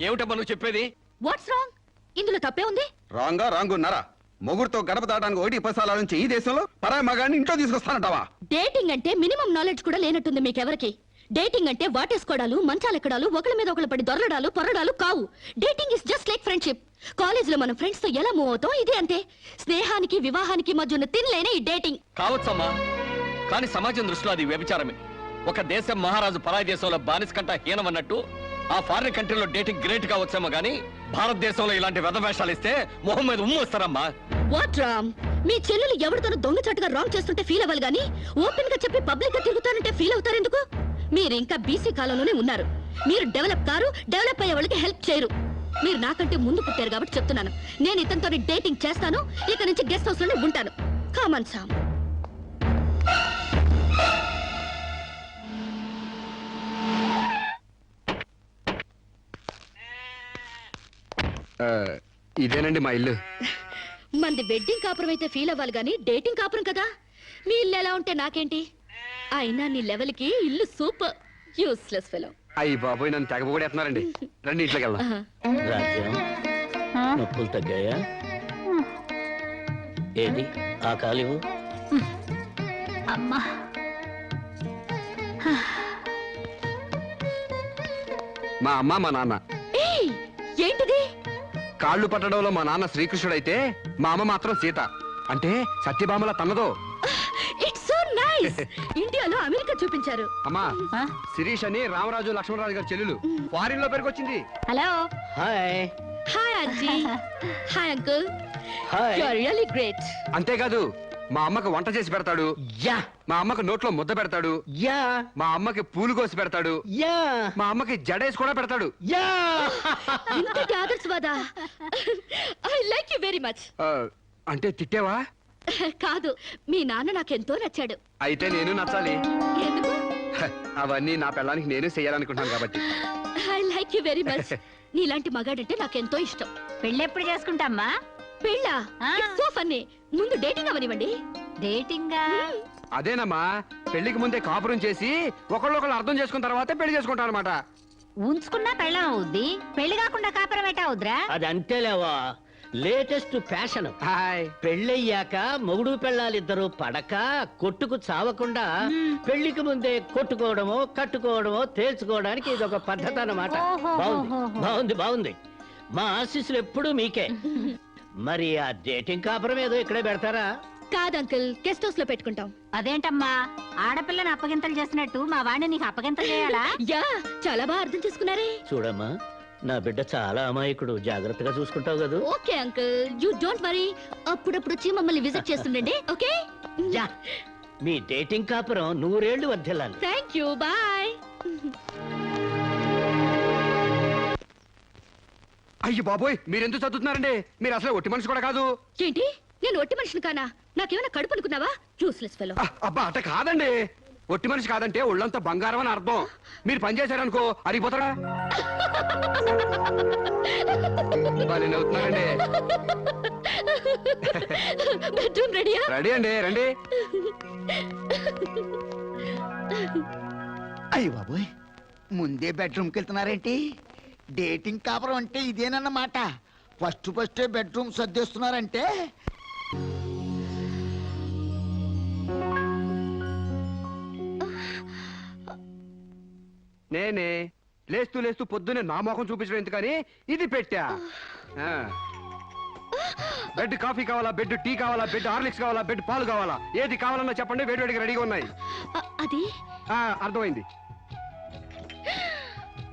ఏమిటమ్మా నువ్వు చెప్పేది? What's wrong? ఇందులో తప్పే ఉంది? రాంగున్నారా? మొగుడుతో గడప దాటానికి 1 నుంచి ఈ దేశంలో పరాయి మగాన్ని ఇంట్లో తీసుకొస్తానంటావా? డేటింగ్ అంటే మినిమం నాలెడ్జ్ కూడా లేనట్టుంది మీకెవరికి. డేటింగ్ అంటే వాటేసుకోవడాలు, మంచాలెక్కడాలు, ఒకళ్ళ మీద ఒకళ్ళు పడి దొరలడాలు, పొరడాలు కావు. Dating is just like friendship. College లో మనం ఫ్రెండ్స్ తో ఎలా మూవ్ అవుతాం, ఇది అంతే. స్నేహానికి వివాహానికి మధ్య ఉన్న తినలేనే ఈ డేటింగ్. కావచ్చమ్మా, కానీ సమాజం దృష్టిలో అది వ్యభిచారమే. ఒక దేశం మహారాజు పరాయి దేశంలో బానిస కంట హీనం అన్నట్టు ఆ ఫారిన్ కంట్రీలో డేటింగ్ గ్రేట్ గా వచ్చామో గానీ భారతదేశంలో ఇలాంటి వెధవేషాలు ఇస్తే మొహం మీద ఉమ్ము వస్తారమ్మా. వాట్ రామ్, మీ చెల్లెలు ఎవరితోనూ దొంగచాటుగా రాంగ్ చేస్తుంటే ఫీల్ అవ్వాలి గానీ ఓపెన్ గా చెప్పి పబ్లిక్ గా తిరుగుతానంటే ఫీల్ అవుతారు ఎందుకు? మీరు ఇంకా బీసీ కాలంలోనే ఉన్నారు. మీరు డెవలప్ కారు, డెవలప్ అయ్యే వాళ్ళకి హెల్ప్ చేయరు. మీరు నాకంటే ముందు పుట్టారు కాబట్టి చెప్తున్నాను. నేను ఇతనితో డేటింగ్ చేస్తాను. ఇక నుంచి గెస్ట్ హౌస్ లోనే ఉంటాను. Come on Sam. ఇదేనండి మా ఇల్లు. మంది వెడ్డింగ్ కాపురం అయితే ఫీల్ అవ్వాలి గానీ డేటింగ్ కాపురం కదా. మీ ఇల్లు ఎలా ఉంటే నాకేంటి? అయినా నీ లెవెల్ కి ఇల్లు సూపర్. Useless fellow. అయ్యి బాబోయ్, నన్ను తెగబోడేస్తున్నారండి. రండి ఇంట్లోకి వెళ్దాం. రాజ్యం నొప్పులు తగ్గాయా? ఏది ఆ కాలివు? అమ్మా మా అమ్మ మా నాన్న. ఏయ్, ఏంటిది? కాళ్ళు పట్టడంలో మా నాన్న శ్రీకృష్ణుడైతే మా అమ్మ మాత్రం సీత. అంటే సత్యభామల తన్నదో. It's so nice. ఇండియాలో అమెరికా చూపించారు. అమ్మా, శిరీష్ అని రామరాజు లక్ష్మణరాజు గారి చెల్లెలు ఫారిన్ లో పెరిగొచ్చింది. Hello. Hi. Hi aunty. Hi uncle. Hi. You are really great. అంతేకాదు మా అమ్మకు వంట చేసి పెడతాడు. యా మా అమ్మకు నోట్లో ముద్ద పెడతాడు. యా మా అమ్మకి పూలు కోసి పెడతాడు. యా మా అమ్మకి జడేసి కూడా పెడతాడు. యా ఇంతటి ఆదర్శవాదా? I like you very much. అంటే తిట్టేవా? కాదు, మీ నాన్న నాకెంతో నచ్చాడు. అయితే నేను నచ్చాలి. ఎందుకు? అవన్నీ నా పిల్లానికి నేను చెయ్యాలనుకుంటున్నాను కాబట్టి. I like you very much. నీలాంటి మగాడంటే నాకెంతో ఇష్టం. పెళ్ళెప్పుడు చేసుకుంటామ్మా? పెళ్ళా? ఆ. So funny. ముందు డేటింగ్ అవనివ్వండి. డేటింగా? అదేనమ్మా, పెళ్లికి ముందే కాపురం చేసి ఒకళ్ళొకళ్ళు అర్థం చేసుకున్న తర్వాతే పెళ్లి చేసుకుంటాం అనమాట. ఉంచుకున్నా పెళ్ళం అవుద్ది, పెళ్లి కాకుండా కాపురం ఎట్టా అవుద్రా? అది అంతేలేవా, లేటెస్ట్ ఫ్యాషన్. హాయ్. పెళ్ళయ్యాక మొగుడు పెళ్ళాలిద్దరూ పడక కొట్టుకు చావకుండా పెళ్లికి ముందే కొట్టుకోవడమో కట్టుకోవడమో తేల్చుకోవడానికి ఇది ఒక పద్ధతి అన్నమాట. బాగుంది బాగుంది బాగుంది. మా ఆశీస్సులు ఎప్పుడూ మీకే. మరి ఆ డేటింగ్ కాపురం ఏదో ఇక్కడే పెడతారా? కాదు అంకుల్, గెస్ట్ హౌస్ లో పెట్టుకుంటాం. అదేంటమ్మా, ఆడపిల్లని అప్పగింతలు చేసినట్టు మా వాడిని నీకు అప్పగింతలు చేయాలా? యా, చాలా బాగా అర్థం చేసుకున్నారే. చూడమ్మా, నా బిడ్డ చాలా అమాయకుడు, జాగ్రత్తగా చూసుకుంటావు కదా. Okay uncle, you don't worry. అప్పుడప్పుడు వచ్చి మమ్మల్ని విజిట్ చేస్తుండండి. ఓకే. యా, మీ డేటింగ్ కాపురం 100 ఏళ్లు వర్ధిల్లాలి. Thank you. బాయ్. అయ్యి బాబోయ్, మీరెందుకు చదువుతున్నారండి? మీరు అసలు ఒట్టి మనిషి కూడా కాదు. ఏంటి? నేను ఒట్టి మనిషిని కానా? నాకేమైనా కడుపు అనుకున్నావా? Useless fellow. అబ్బా, అట్ట కాదండి. ఒట్టి మనిషి కాదంటే ఒళ్ళంతా బంగారం అని అర్థం. మీరు పని చేశారనుకో అరిగిపోతారా? అవుతున్నారండి. బెడ్రూమ్ రెడీయా? రెడీ అండి, రండి. అయ్య బాబోయ్, ముందే బెడ్రూమ్కి వెళ్తున్నారేంటి? డేటింగ్ కాపురం అంటే ఇదేనన్నమాట. First bedroom సర్దేస్తున్నారంటే. నేనే లేస్తూ లేస్తూ పొద్దునే నా మొఖం చూపించడం ఎందుకని ఇది పెట్టా. బెడ్ కాఫీ కావాలా, బెడ్ టీ కావాలా, బెడ్ హార్లిక్స్ కావాలా, బెడ్ పాలు కావాలా, ఏది కావాలన్నా చెప్పండి, వేడివేడిగా రెడీగా ఉన్నాయి. అది అర్థమైంది.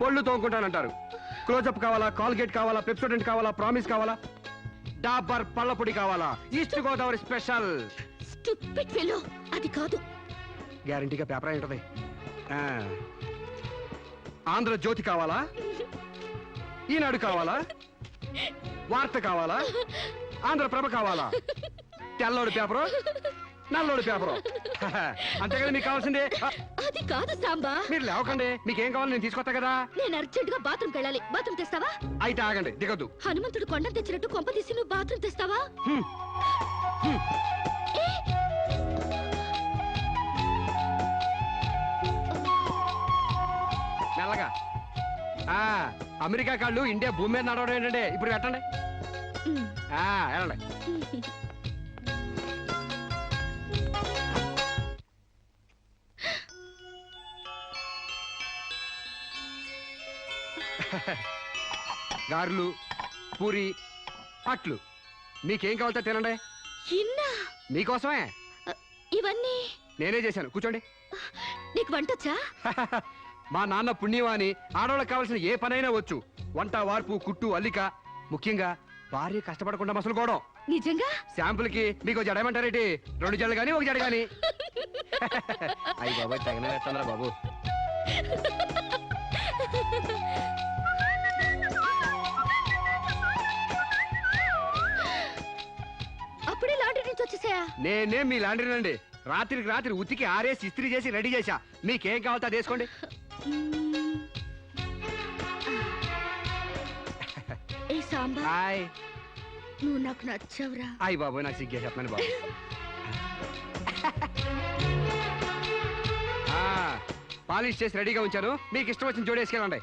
పళ్ళు తోముకుంటానంటారు. క్లోజప్ కావాలా, కాల్గేట్ కావాలా, పెప్సోడెంట్ కావాలా, ప్రామిస్ కావాలా, డాబర్ పళ్ళ పొడి కావాలా, east Godavari special. Stupid fellow, అది కాదు. గ్యారంటీగా పేపర్ అయి ఉంటది. ఆంధ్ర జ్యోతి కావాలా, ఈనాడు కావాలా, వార్త కావాలా, ఆంధ్రప్రభ కావాలా, తెల్లోడు పేపరు, నల్లోడు పేపరు. అంతేగాని మీకు కావాల్సిందే. అది కాదు సాంబా. మీరు లేవకండి, మీకేం కావాలి నేను తీసుకొస్తా కదా. నేను అర్జెంట్ గా బాత్రూమ్ వెళ్ళాలి. బాత్రూమ్ తెస్తావా? అయితే ఆగండి, దిగద్దు. హనుమంతుడు కొండ తెచ్చినట్టు కొంప తీసి నువ్వు బాత్రూమ్ తెస్తావా? మెల్లగా. అమెరికా కాళ్ళు ఇండియా భూమి మీద నడవడం ఏంటంటే ఇప్పుడు పెట్టండి. వెళ్ళండి. గారెలు, పూరి, అట్లు మీకేం కావాలో తినండి. ఇన్నా? మీకోసమే. ఇవన్నీ నేనే చేశాను, కూర్చోండి. నీకు వంటొచ్చా? మా నాన్న పుణ్యవాని ఆడవాళ్ళకి కావాల్సిన ఏ పనైనా వచ్చు. వంట, వార్పు, కుట్టు, అల్లిక, ముఖ్యంగా భార్య కష్టపడకుండా మసలుకోవడం. నిజంగా? శాంపుల్ కి మీకు జడమంటారేటి? 2 జడలు గాని 1 జడ గాని. అయ్యి బాబాయ్ తగిన వేస్తాంద్రా బాబు. అప్పుడే లాండ్రీ నుంచి వచ్చేసాయా? నేనే మీ లాండ్రీనండి. రాత్రికి రాత్రి ఉతికి ఆరేసి ఇస్త్రీ చేసి రెడీ చేశా. మీకేం కావాలో అది వేసుకోండి. ఏ సాంబా, హాయ్. నువ్వు నాకు నచ్చావురా. అయ్యి బాబోయ్ నాకు సిగ్గేసేస్తున్నాను బాబు. పాలిష్ చేసి రెడీగా ఉంచాను. మీకు ఇష్టం వచ్చిన జోడేసుకెళ్ళండి.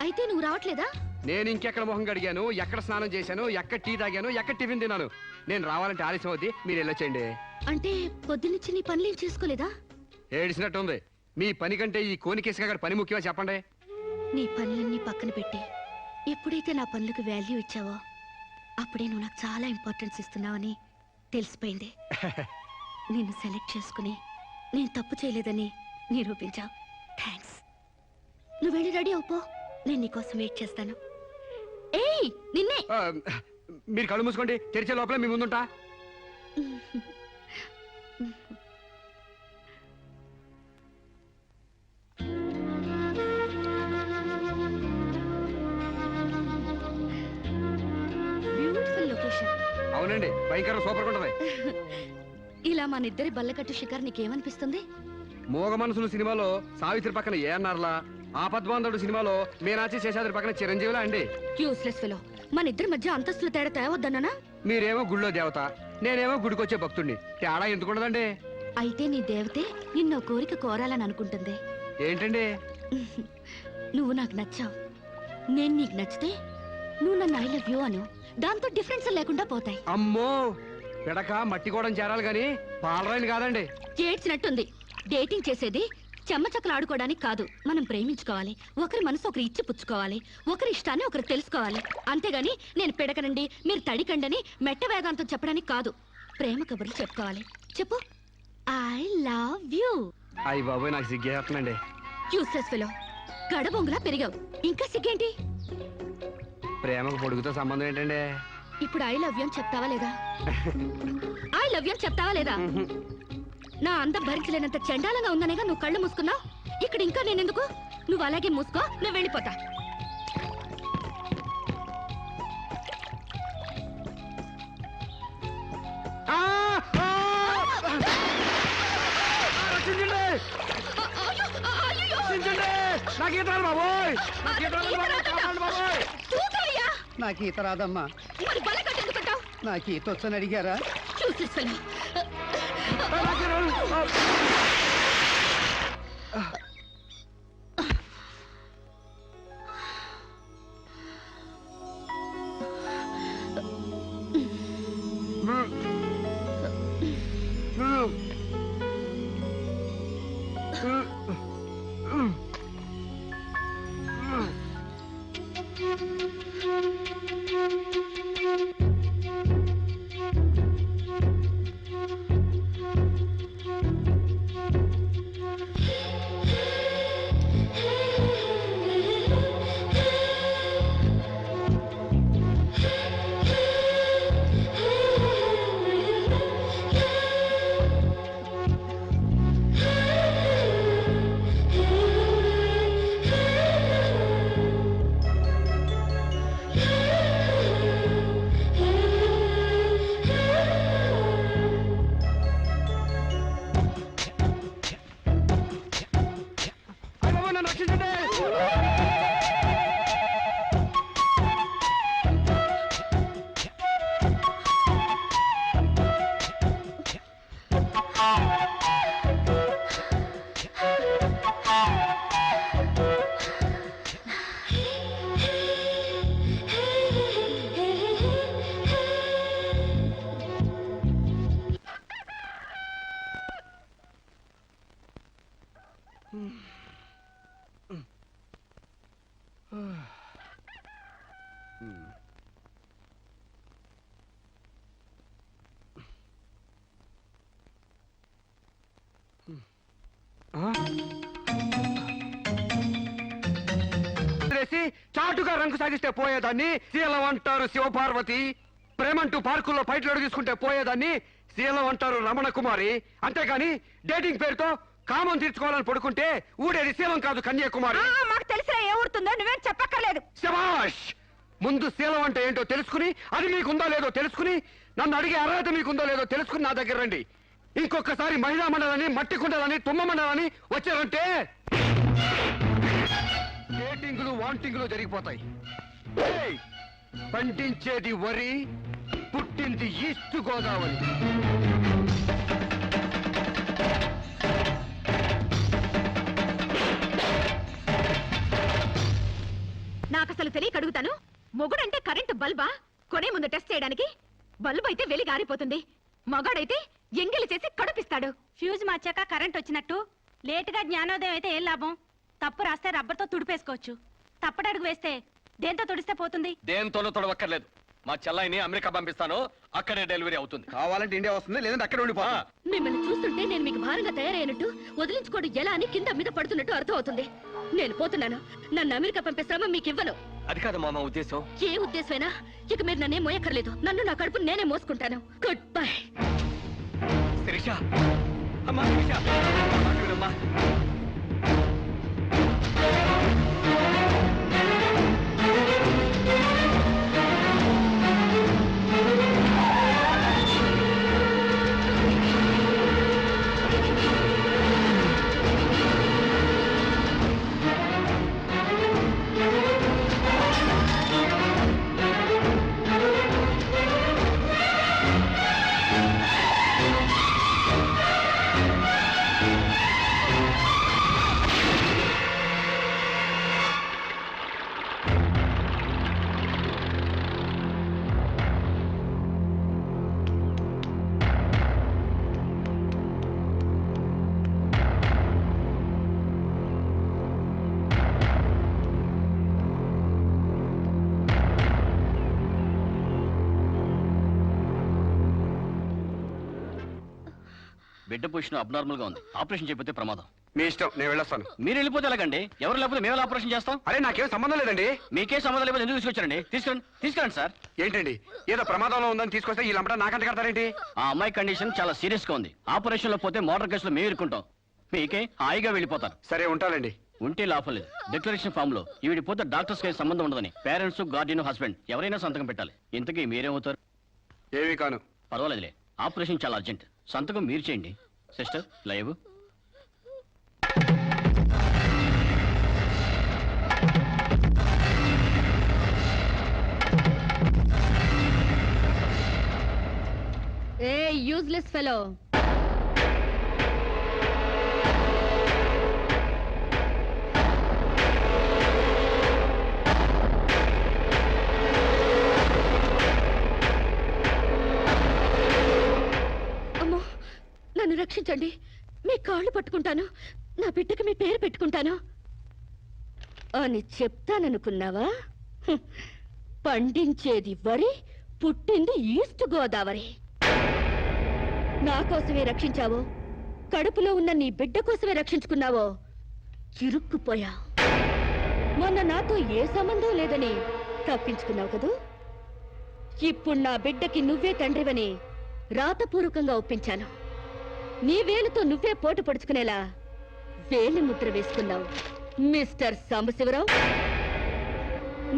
అయితే నువ్వు రావట్లేదా? నేను ఇంకెక్కడ మొహం కడిగాను, ఎక్కడ స్నానం చేశాను, ఎక్కడ టీ తాగాను, ఎక్కడ టిఫిన్ తిన్నాను. నేను రావాలంటే ఆలస్యం అవుద్ది. మీరు వెళ్ళొచ్చండి. అంటే పొద్దున్నుంచి నీ పనులేం చేసుకోలేదా? ఏడిసినట్టుంది. మీ పని కంటే ఈ కోనికేసుగా పని ముఖ్యమా చెప్పండి. నీ పనులన్నీ పక్కన పెట్టి ఎప్పుడైతే నా పనులకు వాల్యూ ఇచ్చావో అప్పుడే నువ్వు నాకు చాలా ఇంపార్టెన్స్ ఇస్తున్నావని తెలిసిపోయింది. నిన్ను సెలెక్ట్ చేసుకుని నేను తప్పు చేయలేదని నిరూపించావు. థ్యాంక్స్. నువ్వు వెళ్ళి రెడీ అవుపో, నేను నీకోసం వెయిట్ చేస్తాను. ఏయ్ నిన్నే. మీరు కళ్ళు మూసుకోండి, తెరిచే లోపల మీ ముందుంటా. Beautiful location. అవునండి, భయంకర సూపర్ ఉంటది. ఇలా మన ఇద్దరి బల్లకట్టు షికార్ నీకేమనిపిస్తుంది? మోగ మనసులు సినిమాలో సావిత్రి పక్కన ఏఎన్ఆర్లా, ఆపద్బాంధవుడు సినిమాలో మీనాచి శేషాద్రి పక్కన చిరంజీవిలా అండి. Useless fellow. మన ఇద్దరి మధ్య అంతస్తుల తేడా తేవద్దన్నానా? మీరేమో గుళ్ళో దేవత, నేనేమో గుడికొచ్చే భక్తుడిని. తేడా ఎందుకుండదండి? అయితే నీ దేవతే నిన్నో కోరిక కోరాలని అనుకుంటుంది. ఏంటండి? నువ్వు నాకు నచ్చావు, నేను నీకు నచ్చితే నువ్వు నన్ను ఐ లవ్ యూ అను. దాంతో డిఫరెన్స్ లేకుండా పోతాయి. అమ్మో, పిడక మట్టి కూడా చేరాలి గాని పాలరాయిని కాదండి. చేర్చినట్టుంది. డేటింగ్ చేసేది చెమ్మచక్కలు ఆడుకోవడానికి కాదు. మనం ప్రేమించుకోవాలి, ఒకరి మనసు ఒకరు ఇచ్చి పుచ్చుకోవాలి, ఒకరి ఇష్టాన్ని ఒకరు తెలుసుకోవాలి. అంతేగాని నేను పిడకనండి మీరు తడికండని మెట్ట వేదాంతం చెప్పడానికి కాదు. ప్రేమ కబుర్లు చెప్పుకోవాలి. చెప్పు, ఐ లవ్ యూ. అయ్యి బాబోయ్ నాకు సిగ్గేస్తుందండి. Useless fellow. గడబొంగులా పెరిగావు, ఇంకా సిగ్గేంటి? ప్రేమకు పొడుగుతో సంబంధం ఏంటండి? ఇప్పుడు ఐ లవ్ యూ అని చెప్తావా లేదా? ఐ లవ్ యూ అని చెప్తావా లేదా? నా అందం భరించలేనంత చండాలంగా ఉందనేగా నువ్వు కళ్ళు మూసుకున్నావు. ఇక్కడ ఇంకా నేనెందుకు? నువ్వు అలాగే మూసుకో, నేను వెళ్ళిపోతా. నాకు ఈత రాదమ్మా. నాకు ఈత వచ్చని అడిగారా? చాటుగా రంగు సాగిస్తే పోయేదాన్ని శీలం అంటారు శివపార్వతి. ప్రేమంటూ పార్కుల్లో ఫైట్లు తీసుకుంటే పోయేదాన్ని శీలం అంటారు రమణ కుమారి. అంతేగాని డేటింగ్ పేరుతో కామం తీర్చుకోవాలని పడుకుంటే ఊడేది శీలం కాదు కన్యాకుమారి. మాకు తెలిసిన ఏ ఊరుతుందో నువ్వేం చెప్పక్కర్లేదు. శభాష్! ముందు శీలం అంటే ఏంటో తెలుసుకుని, అది మీకుందో లేదో తెలుసుకుని, నన్ను అడిగే అర్హత మీకుందో లేదో తెలుసుకుని నా దగ్గర రండి. ఇంకొకసారి మహిళా మండలని, మట్టి కుండలని, తుమ్మ మండలని వచ్చారంటే డేటింగులు వాంటింగులు జరిగిపోతాయి. ఏయ్! పండించేది వరి, పుట్టింది ఈస్ట్ గోదావరి. నాకు అసలు తెలియక అడుగుతాను, మొగుడంటే కరెంటు బల్బా? కొనే ముందు టెస్ట్ చేయడానికి. బల్బు అయితే వెలి గారిపోతుంది, మగాడైతే ఎంగిలి చేసి కడుపిస్తాడు. ఫ్యూజ్ మార్చాక కరెంట్ వచ్చినట్టు లేటుగా జ్ఞానోదయం అయితే ఏం లాభం? తప్పు రాస్తే రబ్బర్తో తుడిపేసుకోవచ్చు. తప్పటడుగు వేస్తే దేంతో తుడిస్తే పోతుంది? దేంతోనూ తొడవక్కర్లేదు. మా చెల్లాయిని అమెరికా పంపిస్తాను, అక్కడే డెలివరీ అవుతుంది. కావాలంటే ఇండియా వస్తుంది, లేదంటే అక్కడ ఉండిపోతా. మిమ్మల్ని చూస్తుంటే నేను మీకు భారంగా తయారైనట్టు, వదిలించుకోవడం ఎలా అని కింద మీద పడుతున్నట్టు అర్థం అవుతుంది. నేను పోతున్నాను. నన్ను అమెరికా పంపే శ్రమ మీకు ఇవ్వను. అది కాదు మా ఉద్దేశం. ఏ ఉద్దేశమైనా ఇక మీరు నన్నే మోయక్కర్లేదు. నన్ను నా కడుపు నేనే మోసుకుంటాను. Good bye. శిరీష, అమ్మా శిరీష, నా మాట వినమ్మా. బిడ్డ పొజిషన్ అబ్నార్మల్ గా ఉంది. ఆపరేషన్ చేయకపోతే ప్రమాదం. మీ ఇష్టం, నేను వెళ్ళొస్తాను. మీరు వెళ్ళిపోతే ఎలాగండి? ఎవరు లేకపోతే మేము ఎలా ఆపరేషన్ చేస్తాం? అరే నాకేం సంబంధం లేదండి. మీకే సంబంధం లేకపోతే ఎందుకు తీసుకొచ్చారండి? తీసుకురండి సార్. ఏంటండి ఏదో ప్రమాదంలో ఉందని తీసుకొస్తే ఈ లంపట నాకంట కడతారేంటి? ఆ అమ్మాయి కండిషన్ చాలా సీరియస్ గా ఉంది. ఆపరేషన్ లో పోతే మోటార్ కేసులో మేము ఇరుక్కుంటాం. మీకే హాయిగా వెళ్ళిపోతారు. సరే ఉంటానండి. ఉంటే లాభం లేదు. డిక్లరేషన్ ఫామ్ లో ఈవిడి పోతే డాక్టర్స్ కి సంబంధం ఉండదని పేరెంట్స్, గార్డియన్, హస్బెండ్ ఎవరైనా సంతకం పెట్టాలి. ఇంతకీ మీరేమవుతారు? ఏమీ కాను. పర్వాలేదులే, ఆపరేషన్ చాలా అర్జెంట్. సంతకం మీరు చేయండి. Sister live. ఏ యూజ్లెస్ ఫెలో, అమ్మో నన్ను రక్షించండి. మీ కాళ్ళు పట్టుకుంటాను, నా బిడ్డకి మీ పేరు పెట్టుకుంటాను అని చెప్తాననుకున్నావా? హ్మ్. పండించేది వరి, పుట్టింది ఈస్ట్ గోదావరి. నా కోసమే రక్షించావో, కడుపులో ఉన్న నీ బిడ్డ కోసమే రక్షించుకున్నావో చిరుక్కుపోయా. మొన్న నాతో ఏ సంబంధం లేదని తప్పించుకున్నావు కదూ. ఇప్పుడు నా బిడ్డకి నువ్వే తండ్రివని రాతపూర్వకంగా ఒప్పించాను. నీ వేలుతో నువ్వే పోటు పొడుచుకునేలా వేలి ముద్ర వేసుకున్నావు మిస్టర్ సాంబశివరావు.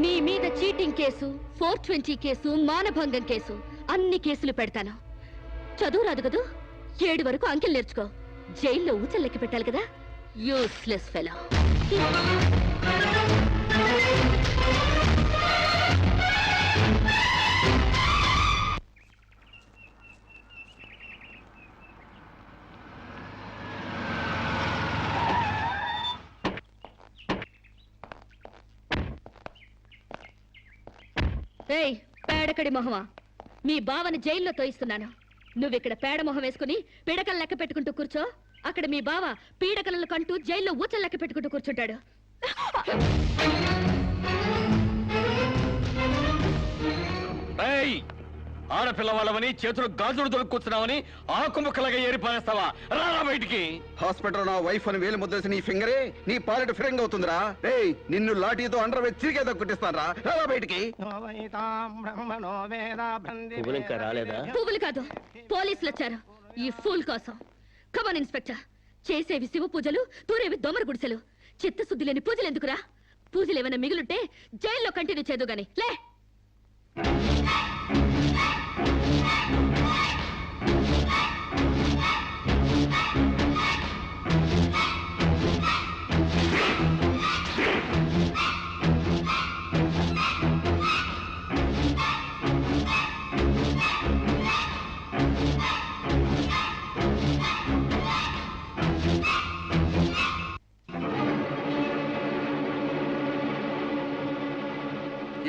నీ మీద చీటింగ్ కేసు, 420 కేసు, మానభంగం కేసు, అన్ని కేసులు పెడతాను. చదువు రాదు కదూ, 7 వరకు అంకెలు నేర్చుకో. జైల్లో ఊచలు లెక్క పెట్టాలి కదా. Useless fellow. ఏయ్ పేడకడి మొహమా, మీ బావని జైల్లో తోయిస్తున్నాను. నువ్విక్కడ పేడ మొహం వేసుకుని పీడకలు లెక్క పెట్టుకుంటూ కూర్చో. అక్కడ మీ బావ పీడకలను కంటూ జైల్లో ఊచలు లెక్క పెట్టుకుంటూ కూర్చుంటాడు. ఆడపిల్ల వాళ్ళమని చేతులు గాజులు దొరుకుతున్నావని ఆకు ముక్కలుగా ఏరిపారేస్తావా? రారా బయటికి. హాస్పిటల్ నా వైఫ్ అని వేలు ముద్దేసి నీ ఫింగరే నీ పాలెట్ ఫిరంగ్ అవుతుందిరా. ఏయ్ నిన్ను లాఠీతో అండర్ వేసి చిరిగే దక్కుటిస్తాను రా బయటికి. పువ్వులు ఇంకా రాలేదా? పువ్వులు కాదు, పోలీసులు వచ్చారు ఈ ఫూల్ కోసం. కమాన్ ఇన్స్పెక్టర్, చేసేవి శివ పూజలు, తూరేవి దొమర గుడిసెలు. చిత్తశుద్ధి లేని పూజలు ఎందుకురా? పూజలు ఏమైనా మిగులుంటే జైల్లో కంటిన్యూ చేదు గాని లే.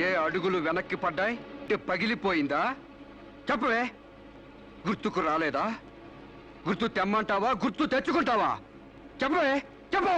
ఏ అడుగులు వెనక్కి పడ్డాయి? పగిలిపోయిందా? చెప్పవే, గుర్తుకు రాలేదా? గుర్తు తెమ్మంటావా, గుర్తు తెచ్చుకుంటావా? చెప్పవే, చెప్పు.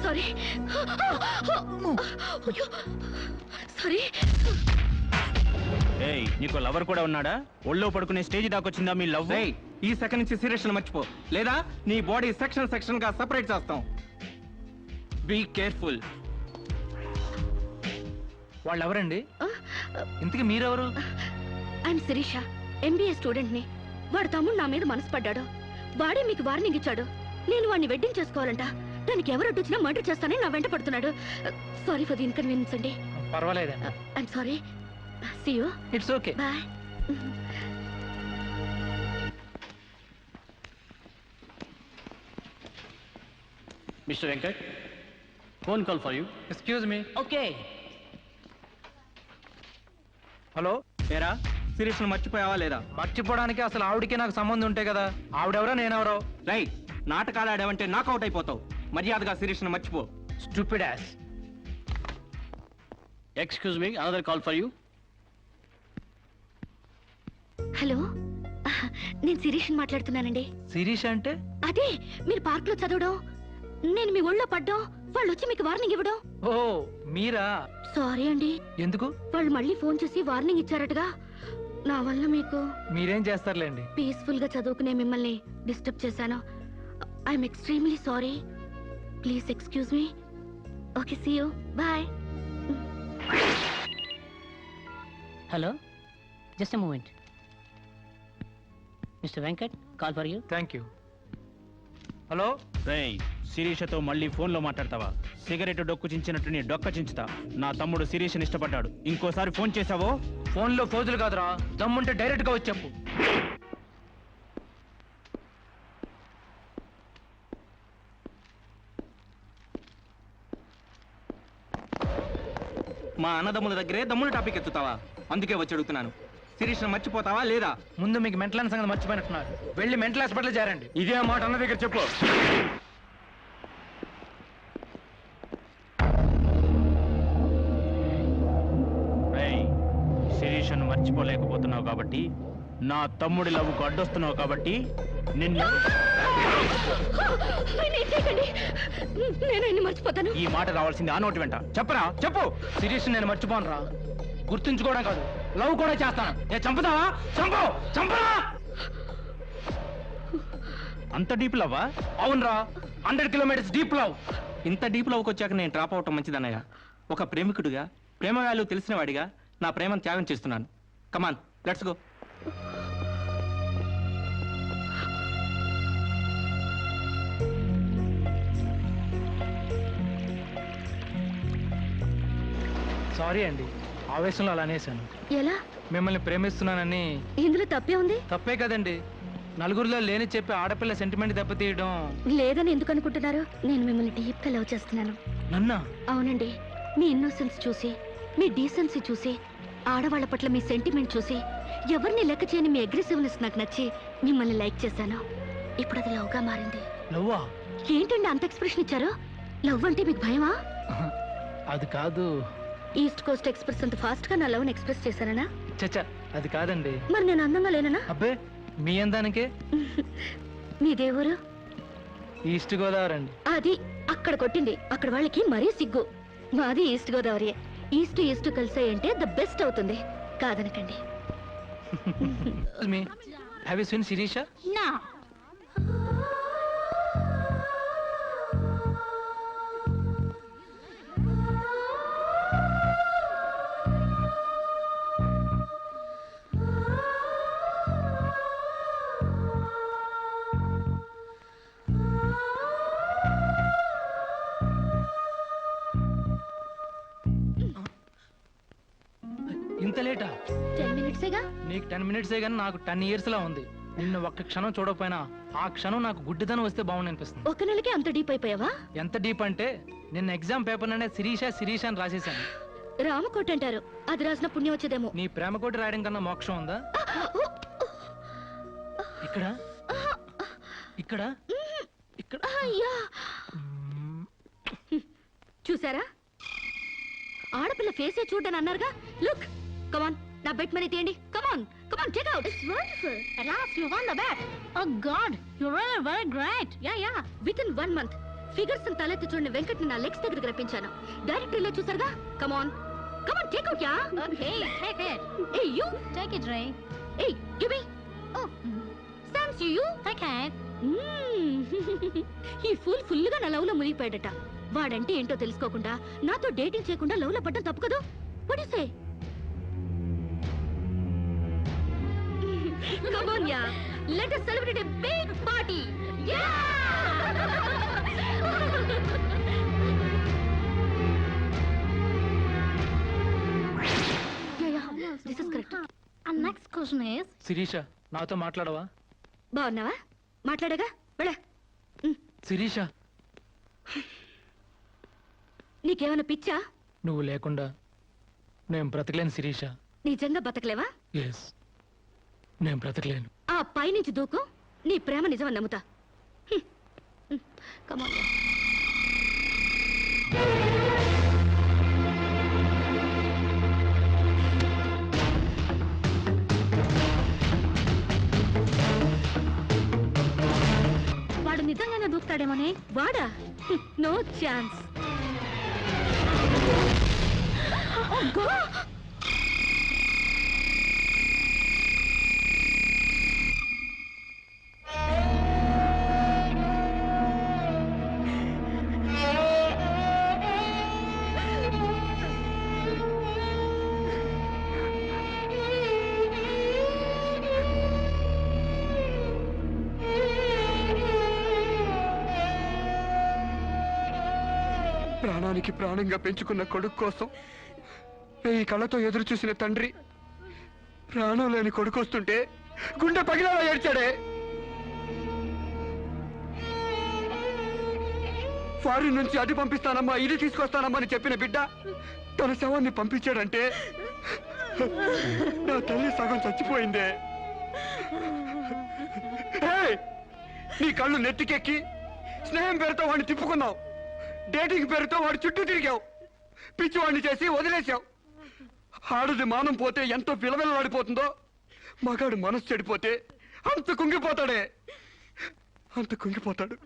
Sorry sorry. ఏయ్, నీకు లవర్ కూడా ఉన్నాడా? ఒళ్ళో పడుకునే స్టేజ్ దాకొచ్చిందా మీ లవ్? ఈ సెకండ్ నుంచి సీరియస్ మర్చిపో, లేదా నీ బాడీ సెక్షన్ సెక్షన్ గా సెపరేట్ చేస్తాం. Be careful. వాళ్ళు ఎవరండి? ఇంతకీ మీరెవరు? ఐఎమ్ శిరీష, ఎంబీఏ స్టూడెంట్ ని. వాడు తమ్ముడు నా మీద మనసు పడ్డాడు. వాడే మీకు వార్నింగ్ ఇచ్చాడు. నేను వాడిని వెడ్డింగ్ చేసుకోవాలంట. దానికి ఎవరు అడ్డొచ్చినా మర్డర్ చేస్తానని నా వెంట పడుతున్నాడు. సారీ ఫర్ ది ఇన్కన్వీనియన్స్ అండి. పర్వాలేదండి. I'm sorry. See you. It's okay. Bye. Mister Venkat, phone call for you. Excuse me. Okay. Hello, ఏరా శిరీష్ను మర్చిపోయావా లేదా? మర్చిపోవడానికి అసలు ఆవిడకే నాకు సంబంధం ఉంటే కదా. ఆవిడెవరో నేనెవరో. రైట్, నాటకాలు ఆడావంటే నాకౌట్ అయిపోతావు. మర్యాదగా శిరీష్ను మర్చిపో. Stupid ass. Excuse me, another call for you. Hello, నేను శిరీష్ని మాట్లాడుతున్నానండి. శిరీష్ అంటే? అదే మీరు పార్క్ లో చదవడం, నేను మీ ఒళ్ళో పడ్డం, వాళ్ళు వచ్చి మీకు వార్నింగ్ ఇవ్వడం. ఓ మీరా? సారీ అండి. ఎందుకు? వాళ్ళు మళ్ళీ ఫోన్ చేసి వార్నింగ్ ఇచ్చారటగా. నా వల్ల మీకు. మీరేం చేస్తారులేండి. పీస్ఫుల్ గా చదువుకునే మిమ్మల్ని డిస్టర్బ్ చేశాను. I'm extremely sorry. Please excuse me. Okay, see you. Bye. Hello, just a moment. Mister Venkat, call for you. Thank you. Hello, రేయ్ శిరీషతో మళ్ళీ ఫోన్లో మాట్లాడతావా? సిగరెట్ డొక్కు చించినట్టు నీ డొక్క చించుతా. నా తమ్ముడు శిరీష్ని ఇష్టపడ్డాడు. ఇంకోసారి ఫోన్ చేసావో ఫోన్లో ఫోజులు కాదురా, దమ్ముంటే డైరెక్ట్ గా వచ్చి చెప్పు. మా అన్నదమ్ముల దగ్గరే దమ్ముల టాపిక్ ఎత్తుతావా? అందుకే వచ్చి అడుగుతున్నాను. శిరీష్ను మర్చిపోతావా లేదా? ముందు మీకు మెంటల్ సంగతి మర్చిపోయినట్టున్నారు. వెళ్ళి మెంటల్ హాస్పిటల్ చేరండి. ఇదే మాట అన్న దగ్గర చెప్పు. శిరీషను మర్చిపోలేకపోతున్నావు కాబట్టి, నా తమ్ముడి లవ్వుకు అడ్డొస్తున్నావు కాబట్టి నిన్ను. నేను మర్చిపోతాను. ఈ మాట రావాల్సింది ఆ నోటి వెంట. చెప్పరా, చెప్పు. శిరీష్ నేను మర్చిపోను రా. గుర్తుంచుకోవడం కాదు, లవ్ కూడా చేస్తాను. నేను చంపుతావా? చంపు, చంపరా. అంత డీప్ లవ్వా? అవునరా, 100 కిలోమీటర్స్ డీప్ లవ్. ఇంత డీప్ లవ్కి వచ్చాక నేను డ్రాప్ అవటం మంచిదన్నయ్య. ఒక ప్రేమికుడిగా, ప్రేమ వాల్యూ తెలిసిన వాడిగా నా ప్రేమను త్యాగం చేస్తున్నాను. కమాన్, లెట్స్ గో. సారీ అండి, ఆవేశంలో అలా అనేసాను. ఎలా? మిమ్మల్ని ప్రేమిస్తున్నానని. ఇందులో తప్పే ఉంది? తప్పే కదండి, నలుగురిలో లేని చెప్పి ఆడపిల్ల సెంటిమెంట్ దెబ్బతీయడం. లేదని ఎందుకు అనుకుంటున్నారు? నేను మిమ్మల్ని డీప్ గా లవ్ చేస్తున్నాను. నన్నా? అవునండి. మీ ఇన్నోసెన్స్ చూసి, మీ డీసెన్సీ చూసి, ఆడవాళ్ల పట్ల మీ సెంటిమెంట్ చూసి, ఎవరిని లెక్క చేయని మీ అగ్రెసివ్నెస్ నాకు నచ్చి మిమ్మల్ని లైక్ చేశాను. ఇప్పుడు అది లవ్ గా మారింది. లవ్వా? ఏంటండి అంత ఎక్స్ప్రెషన్ ఇచ్చారు? లవ్ అంటే మీకు భయమా? అది కాదు. ఈస్ట్ కోస్ట్ ఎక్స్ప్రెస్ అంత ఫాస్ట్ గా నా లవ్ ని ఎక్స్ప్రెస్ చేశానా? చచ్చా, అది కాదండి. మరి నేను అందంగా లేనా? అబ్బే, మీ అందానికే. మీ దేవురు? ఈస్ట్ గోదావరి అండి. అది అక్కడ కొట్టింది. అక్కడ వాళ్ళకి మరీ సిగ్గు. మాది ఈస్ట్ గోదావరి. ఈస్ట్ ఈస్ట్ కలిసాయంటే ద బెస్ట్ అవుతుంది. కాదనకండి. Have you seen Sirisha? నా ఇంత లేటా? 10 మినిట్సేగా. నీకు 10 మినిట్సే కానీ నాకు 10 years లా ఉంది. నిన్ను ఒక్క క్షణం చూడకపోయినా ఆ క్షణం నాకు గుడ్డిదనం వస్తే బాగుంది అనిపిస్తుంది. ఒక నెలకి అంత డీప్ అయిపోయావా? ఎంత డీప్ అంటే నిన్న ఎగ్జామ్ పేపర్ అనే శిరీష శిరీష అని రాసేసాను. రామకోట అంటారు. అది రాసిన పుణ్యం వచ్చేదేమో. నీ ప్రేమ కోటి రాయడం కన్నా మోక్షం ఉందా? ఇక్కడ ఇక్కడ ఇక్కడ. అయ్యా, చూసారా? ఆడపిల్ల ఫేసే చూడని అన్నారుగా. లుక్, కమాన్, నా బెట్ మనీ తీయండి. Come on come on, take out. It's wonderful. At last you won the bet. Oh God, you are very great. Yeah with in 1 month figures తలెత్తి చూడని వెంకట్ నా లెగ్స్ దగ్గరికి రప్పించాను. డైరెక్ట్ ఇలా చూసారుగా. Come on come on, take out. Yeah okay, take it. ఏ you take it రే. ఏ give me. Oh సామ్స్ యు టేక్ ఇట్. ఈ ఫుల్ గా నా లవ్ లో మునిగిపోయాడట. వాడంటే ఏంటో తెలుసుకోకుండా నాతో డేటింగ్ చేయకుండా లవ్ లో పడ్డం తప్పు కదా? What you say? Come on, yeah. Let us celebrate a big party. Yeah! Yeah. This is correct. And next question is... Shirisha, నాతో మాట్లాడవా? బాగున్నావా? మాట్లాడగా వెళ్ళ. శిరీష, నీకేమైనా పిచ్చా? నువ్వు లేకుండా నేను బ్రతకలేను శిరీష. నిజంగా బతకలేవా? ఎస్, నేను బ్రతకలేను. ఆ పైనుంచి దూకు. నీ ప్రేమ నిజమని నమ్ముతా. Come on. వాడు నిజంగానే దూకుతాడేమోనే. వాడా? No chance. ప్రాణానికి ప్రాణంగా పెంచుకున్న కొడుకు కోసం ఈ కళ్ళతో ఎదురు చూసిన తండ్రి ప్రాణం లేని కొడుకు వస్తుంటే గుండె పగిలేలా ఏడ్చాడే. ఫారిన్ నుంచి అది పంపిస్తానమ్మా ఇది తీసుకొస్తానమ్మా అని చెప్పిన బిడ్డ తన శవాన్ని పంపించాడంటే నా తల్లి సగం చచ్చిపోయిందే. నీ కళ్ళు నెత్తికెక్కి స్నేహం పేరుతో వాడిని తిప్పుకున్నావు. డేటింగ్ పేరుతో వాడి చుట్టూ తిరిగావు. పిచ్చివాడిని చేసి వదిలేశావు. ఆడది మానం పోతే ఎంతో పిలవెలలాడిపోతుందో మగాడు మనసు చెడిపోతే అంత కుంగిపోతాడే, అంత కుంగిపోతాడు.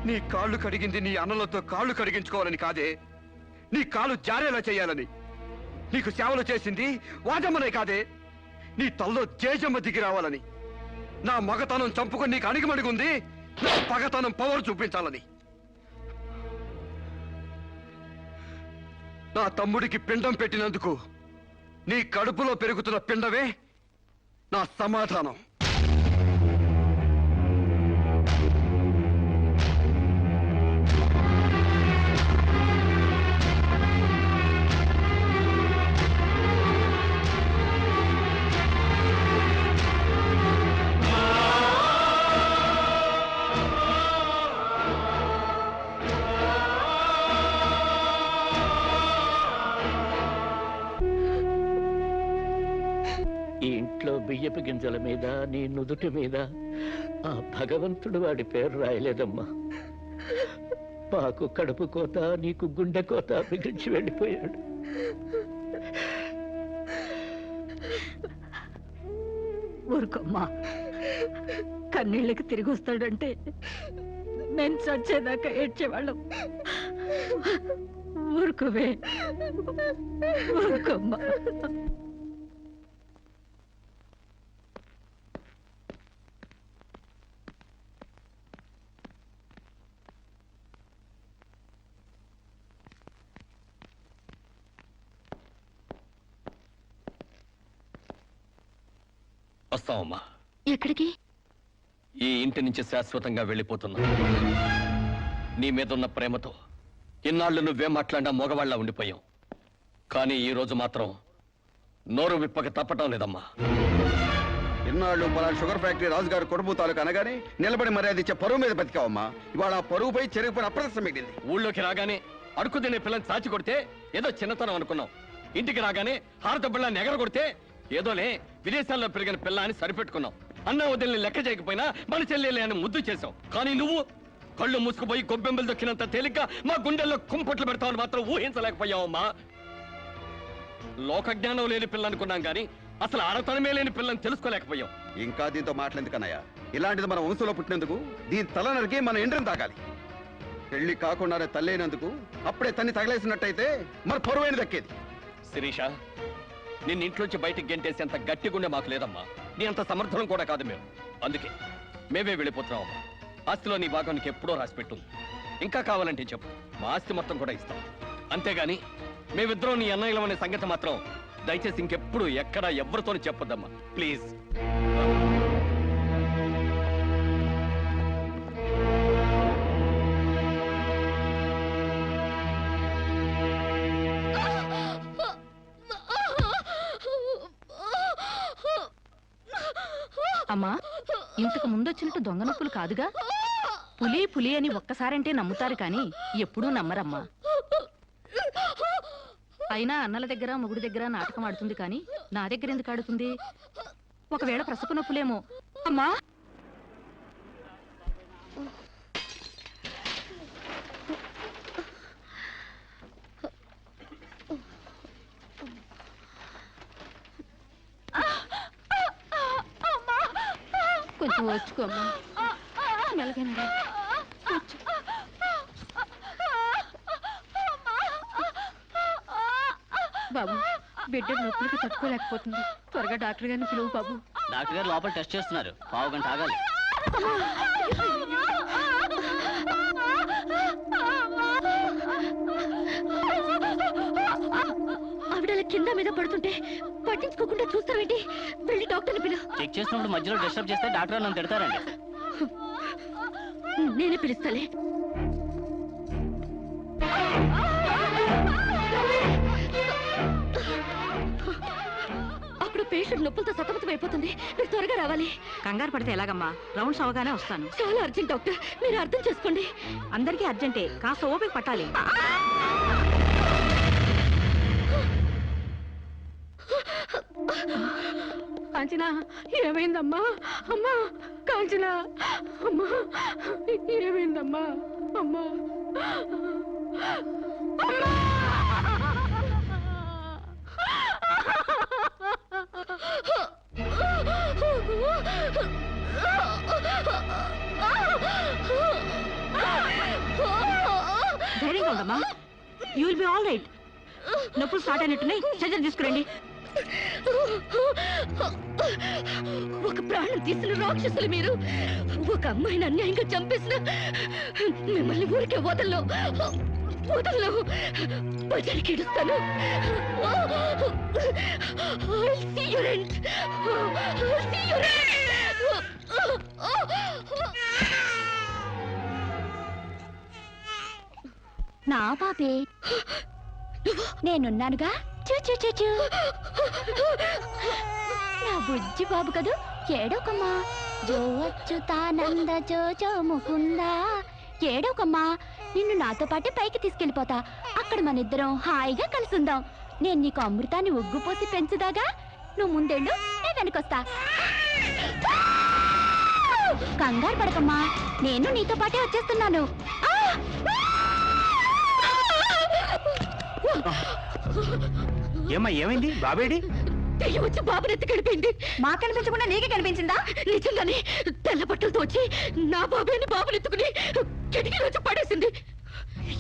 నీ కాళ్ళు కడిగింది నీ అన్నలతో కాళ్ళు కడిగించుకోవాలని కాదే, నీ కాళ్ళు జారేలా చేయాలని. నీకు సేవలు చేసింది వాజమ్మనే కాదే, నీ తల్లో జేజమ్మ దిగి రావాలని. నా మగతనం చంపుకొని నీకు అణిగిమణిగుంది నా పగతనం పవర్ చూపించాలని. నా తమ్ముడికి పిండం పెట్టినందుకు నీ కడుపులో పెరుగుతున్న పిండమే నా సమాధానం. బియ్యపు గింజల మీద నీ నుదుటి మీద ఆ భగవంతుడు వాడి పేరు రాయలేదమ్మా. మాకు కడుపు కోత, నీకు గుండె కోత మిగిల్చి వెళ్ళిపోయాడు. ఊరుకోమ్మా, కన్నీళ్ళకి తిరిగి వస్తాడంటే నేను చచ్చేదాకా ఏడ్చేవాళ్ళం. ఊరుకోవే, ఊరుకోమ్మా. వస్తామమ్మా. ఎక్కడికి? ఈ ఇంటి నుంచి శాశ్వతంగా వెళ్ళిపోతున్నా. నీ మీదున్న ప్రేమతో ఇన్నాళ్ళు నువ్వేం మాట్లాడినా మగవాళ్ళ ఉండిపోయాం. కానీ ఈ రోజు మాత్రం నోరు విప్పక తప్పటం లేదమ్మా. ఇన్నాళ్ళు మన షుగర్ ఫ్యాక్టరీ రాజుగారు కొడుపు తాలూకు అనగానే నిలబడి మర్యాద ఇచ్చే పరువు మీద బతికావమ్మా. ఇవాళ ఆ పరువుపై చెరుగుపై అప్రదర్శనం మిగిలింది. ఊళ్ళోకి రాగానే అడుకు తినే పిల్లని సాచి కొడితే ఏదో చిన్నతనం అనుకున్నాం. ఇంటికి రాగానే హారతబ్బిళ్ళని ఎగర కొడితే ఏదోలే విదేశాల్లో పెరిగిన పిల్ల అని సరిపెట్టుకున్నాం. అన్న వదిలిని లెక్క చేయకపోయినా మన చెల్లెలే అని ముద్దు చేసావు. కానీ నువ్వు కళ్ళు మూసుకుపోయి గొబ్బెంబలు దొక్కినంత తేలిగ్గా మా గుండెల్లో కుంపట్లు పెడతావని మాత్రం ఊహించలేకపోయావమ్మా. లోకజ్ఞానం లేని పిల్ల అనుకున్నాం కానీ అసలు ఆడతనమే లేని పిల్లని తెలుసుకోలేకపోయాం. ఇంకా దీంతో మాట్లాడేందుకన్నయ్య, ఇలాంటిది మన వంశంలో పుట్టినందుకు దీని తల నరికి మన ఎండ్రిని తాగాలి. పెళ్లి కాకుండానే తల్లైనందుకు అప్పుడే తన్ని తగలేసినట్టయితే మన పరువైన దక్కేది. శిరీష, నిన్న ఇంట్లోంచి బయటికి గెంటేసేంత గట్టి గుండె మాకు లేదమ్మా. నీ అంత సమర్థనం కూడా కాదు మేము. అందుకే మేమే వెళ్ళిపోతున్నామమ్మా. ఆస్తిలో నీ భాగం నీకు ఎప్పుడో రాసిపెట్టుంది. ఇంకా కావాలంటే చెప్పు, మా ఆస్తి మొత్తం కూడా ఇస్తాం. అంతేగాని మేమిద్దరం నీ అన్నయ్యలం అనే సంగతి మాత్రం దయచేసి ఇంకెప్పుడు ఎక్కడ ఎవరితోనూ చెప్పొద్దమ్మా, ప్లీజ్. అమ్మా, ఇంతకు ముందు వచ్చినట్టు దొంగ నొప్పులు కాదుగా? పులి పులి అని ఒక్కసారంటే నమ్ముతారు కానీ ఎప్పుడూ నమ్మరమ్మా. అయినా అన్నల దగ్గర మొగుడి దగ్గర నాటకం ఆడుతుంది కానీ నా దగ్గర ఎందుకు ఆడుతుంది? ఒకవేళ ప్రసవ నొప్పులేమో. అమ్మా, కొంచెం వచ్చుకోమ్మా. మెలగండి. బాబు, బిడ్డ నొప్పులకి తట్టుకోలేకపోతుంది. త్వరగా డాక్టర్ గారిని పిలువు బాబు. డాక్టర్ గారు లోపల టెస్ట్ చేస్తున్నారు. పావు గంట ఆగాలి. ఆవిడ కింద మీద పడుతుంటే పట్టించుకోకుండా చూస్తావేంటి? వెళ్ళి డాక్టర్ని పిలువు. చెక్ చేసినప్పుడు మధ్యలో డిస్టర్బ్ చేస్తే డాక్టర్ నన్ను తిడతారండి. నేనే పిలుస్తాలే. అప్పుడు పేషెంట్ నొప్పులతో సతమతం అయిపోతుంది. మీరు త్వరగా రావాలి. కంగారు పడితే ఎలాగమ్మా? రౌండ్స్ అవగానే వస్తాను. చాలా అర్జెంట్ డాక్టర్, మీరు అర్థం చేసుకోండి. అందరికీ అర్జెంటే, కాస్త ఓపిక పట్టాలి. కాంచనా, ఏమైందమ్మా? అమ్మా కాంచనా, అమ్మా ఏమైందమ్మా? అమ్మా ధైర్యంగా ఉండమ్మా. You will be all right. నొప్పులు స్టార్ట్ అయినట్టున్నాయి, సర్జరీ తీసుకురండి. ఒక ప్రాణం తీసిన రాక్షసులు మీరు. ఒక అమ్మాయిని అన్యాయంగా చంపేసిన మిమ్మల్ని ఊరికే వదల్లో బజార్కి ఇడుస్తాను. నా పాపే, నేనున్నానుగా. చూ చూ చూ చూ. నా బుజ్జి బాబు కదూ, ఏడోకమ్మా. జో అచ్యుతానంద జో జో ముకుందా. ఏడోకమ్మా, నిన్ను నాతో పాటే పైకి తీసుకెళ్ళిపోతా. అక్కడ మన ఇద్దరం హాయిగా కలిసి ఉందాం. నేను నీకు అమృతాన్ని ఒగ్గుపోసి పెంచుదాగా. నువ్వు ముందెళ్ళు, నేను వెనకొస్తా. కంగారు పడకమ్మా, నేను నీతో పాటే వచ్చేస్తున్నాను. ఏమ్మా ఏమైంది? బాబేడి? దెయ్యం వచ్చి బాబుని ఎత్తి గడిపోయింది. మాకు కనిపించకుండా నీకే కనిపించిందా? నిజంగానే తెల్ల బట్టలతో వచ్చి నా బాబేని బాబుని ఎత్తుకుని కిటికీలో వచ్చి పడేసింది.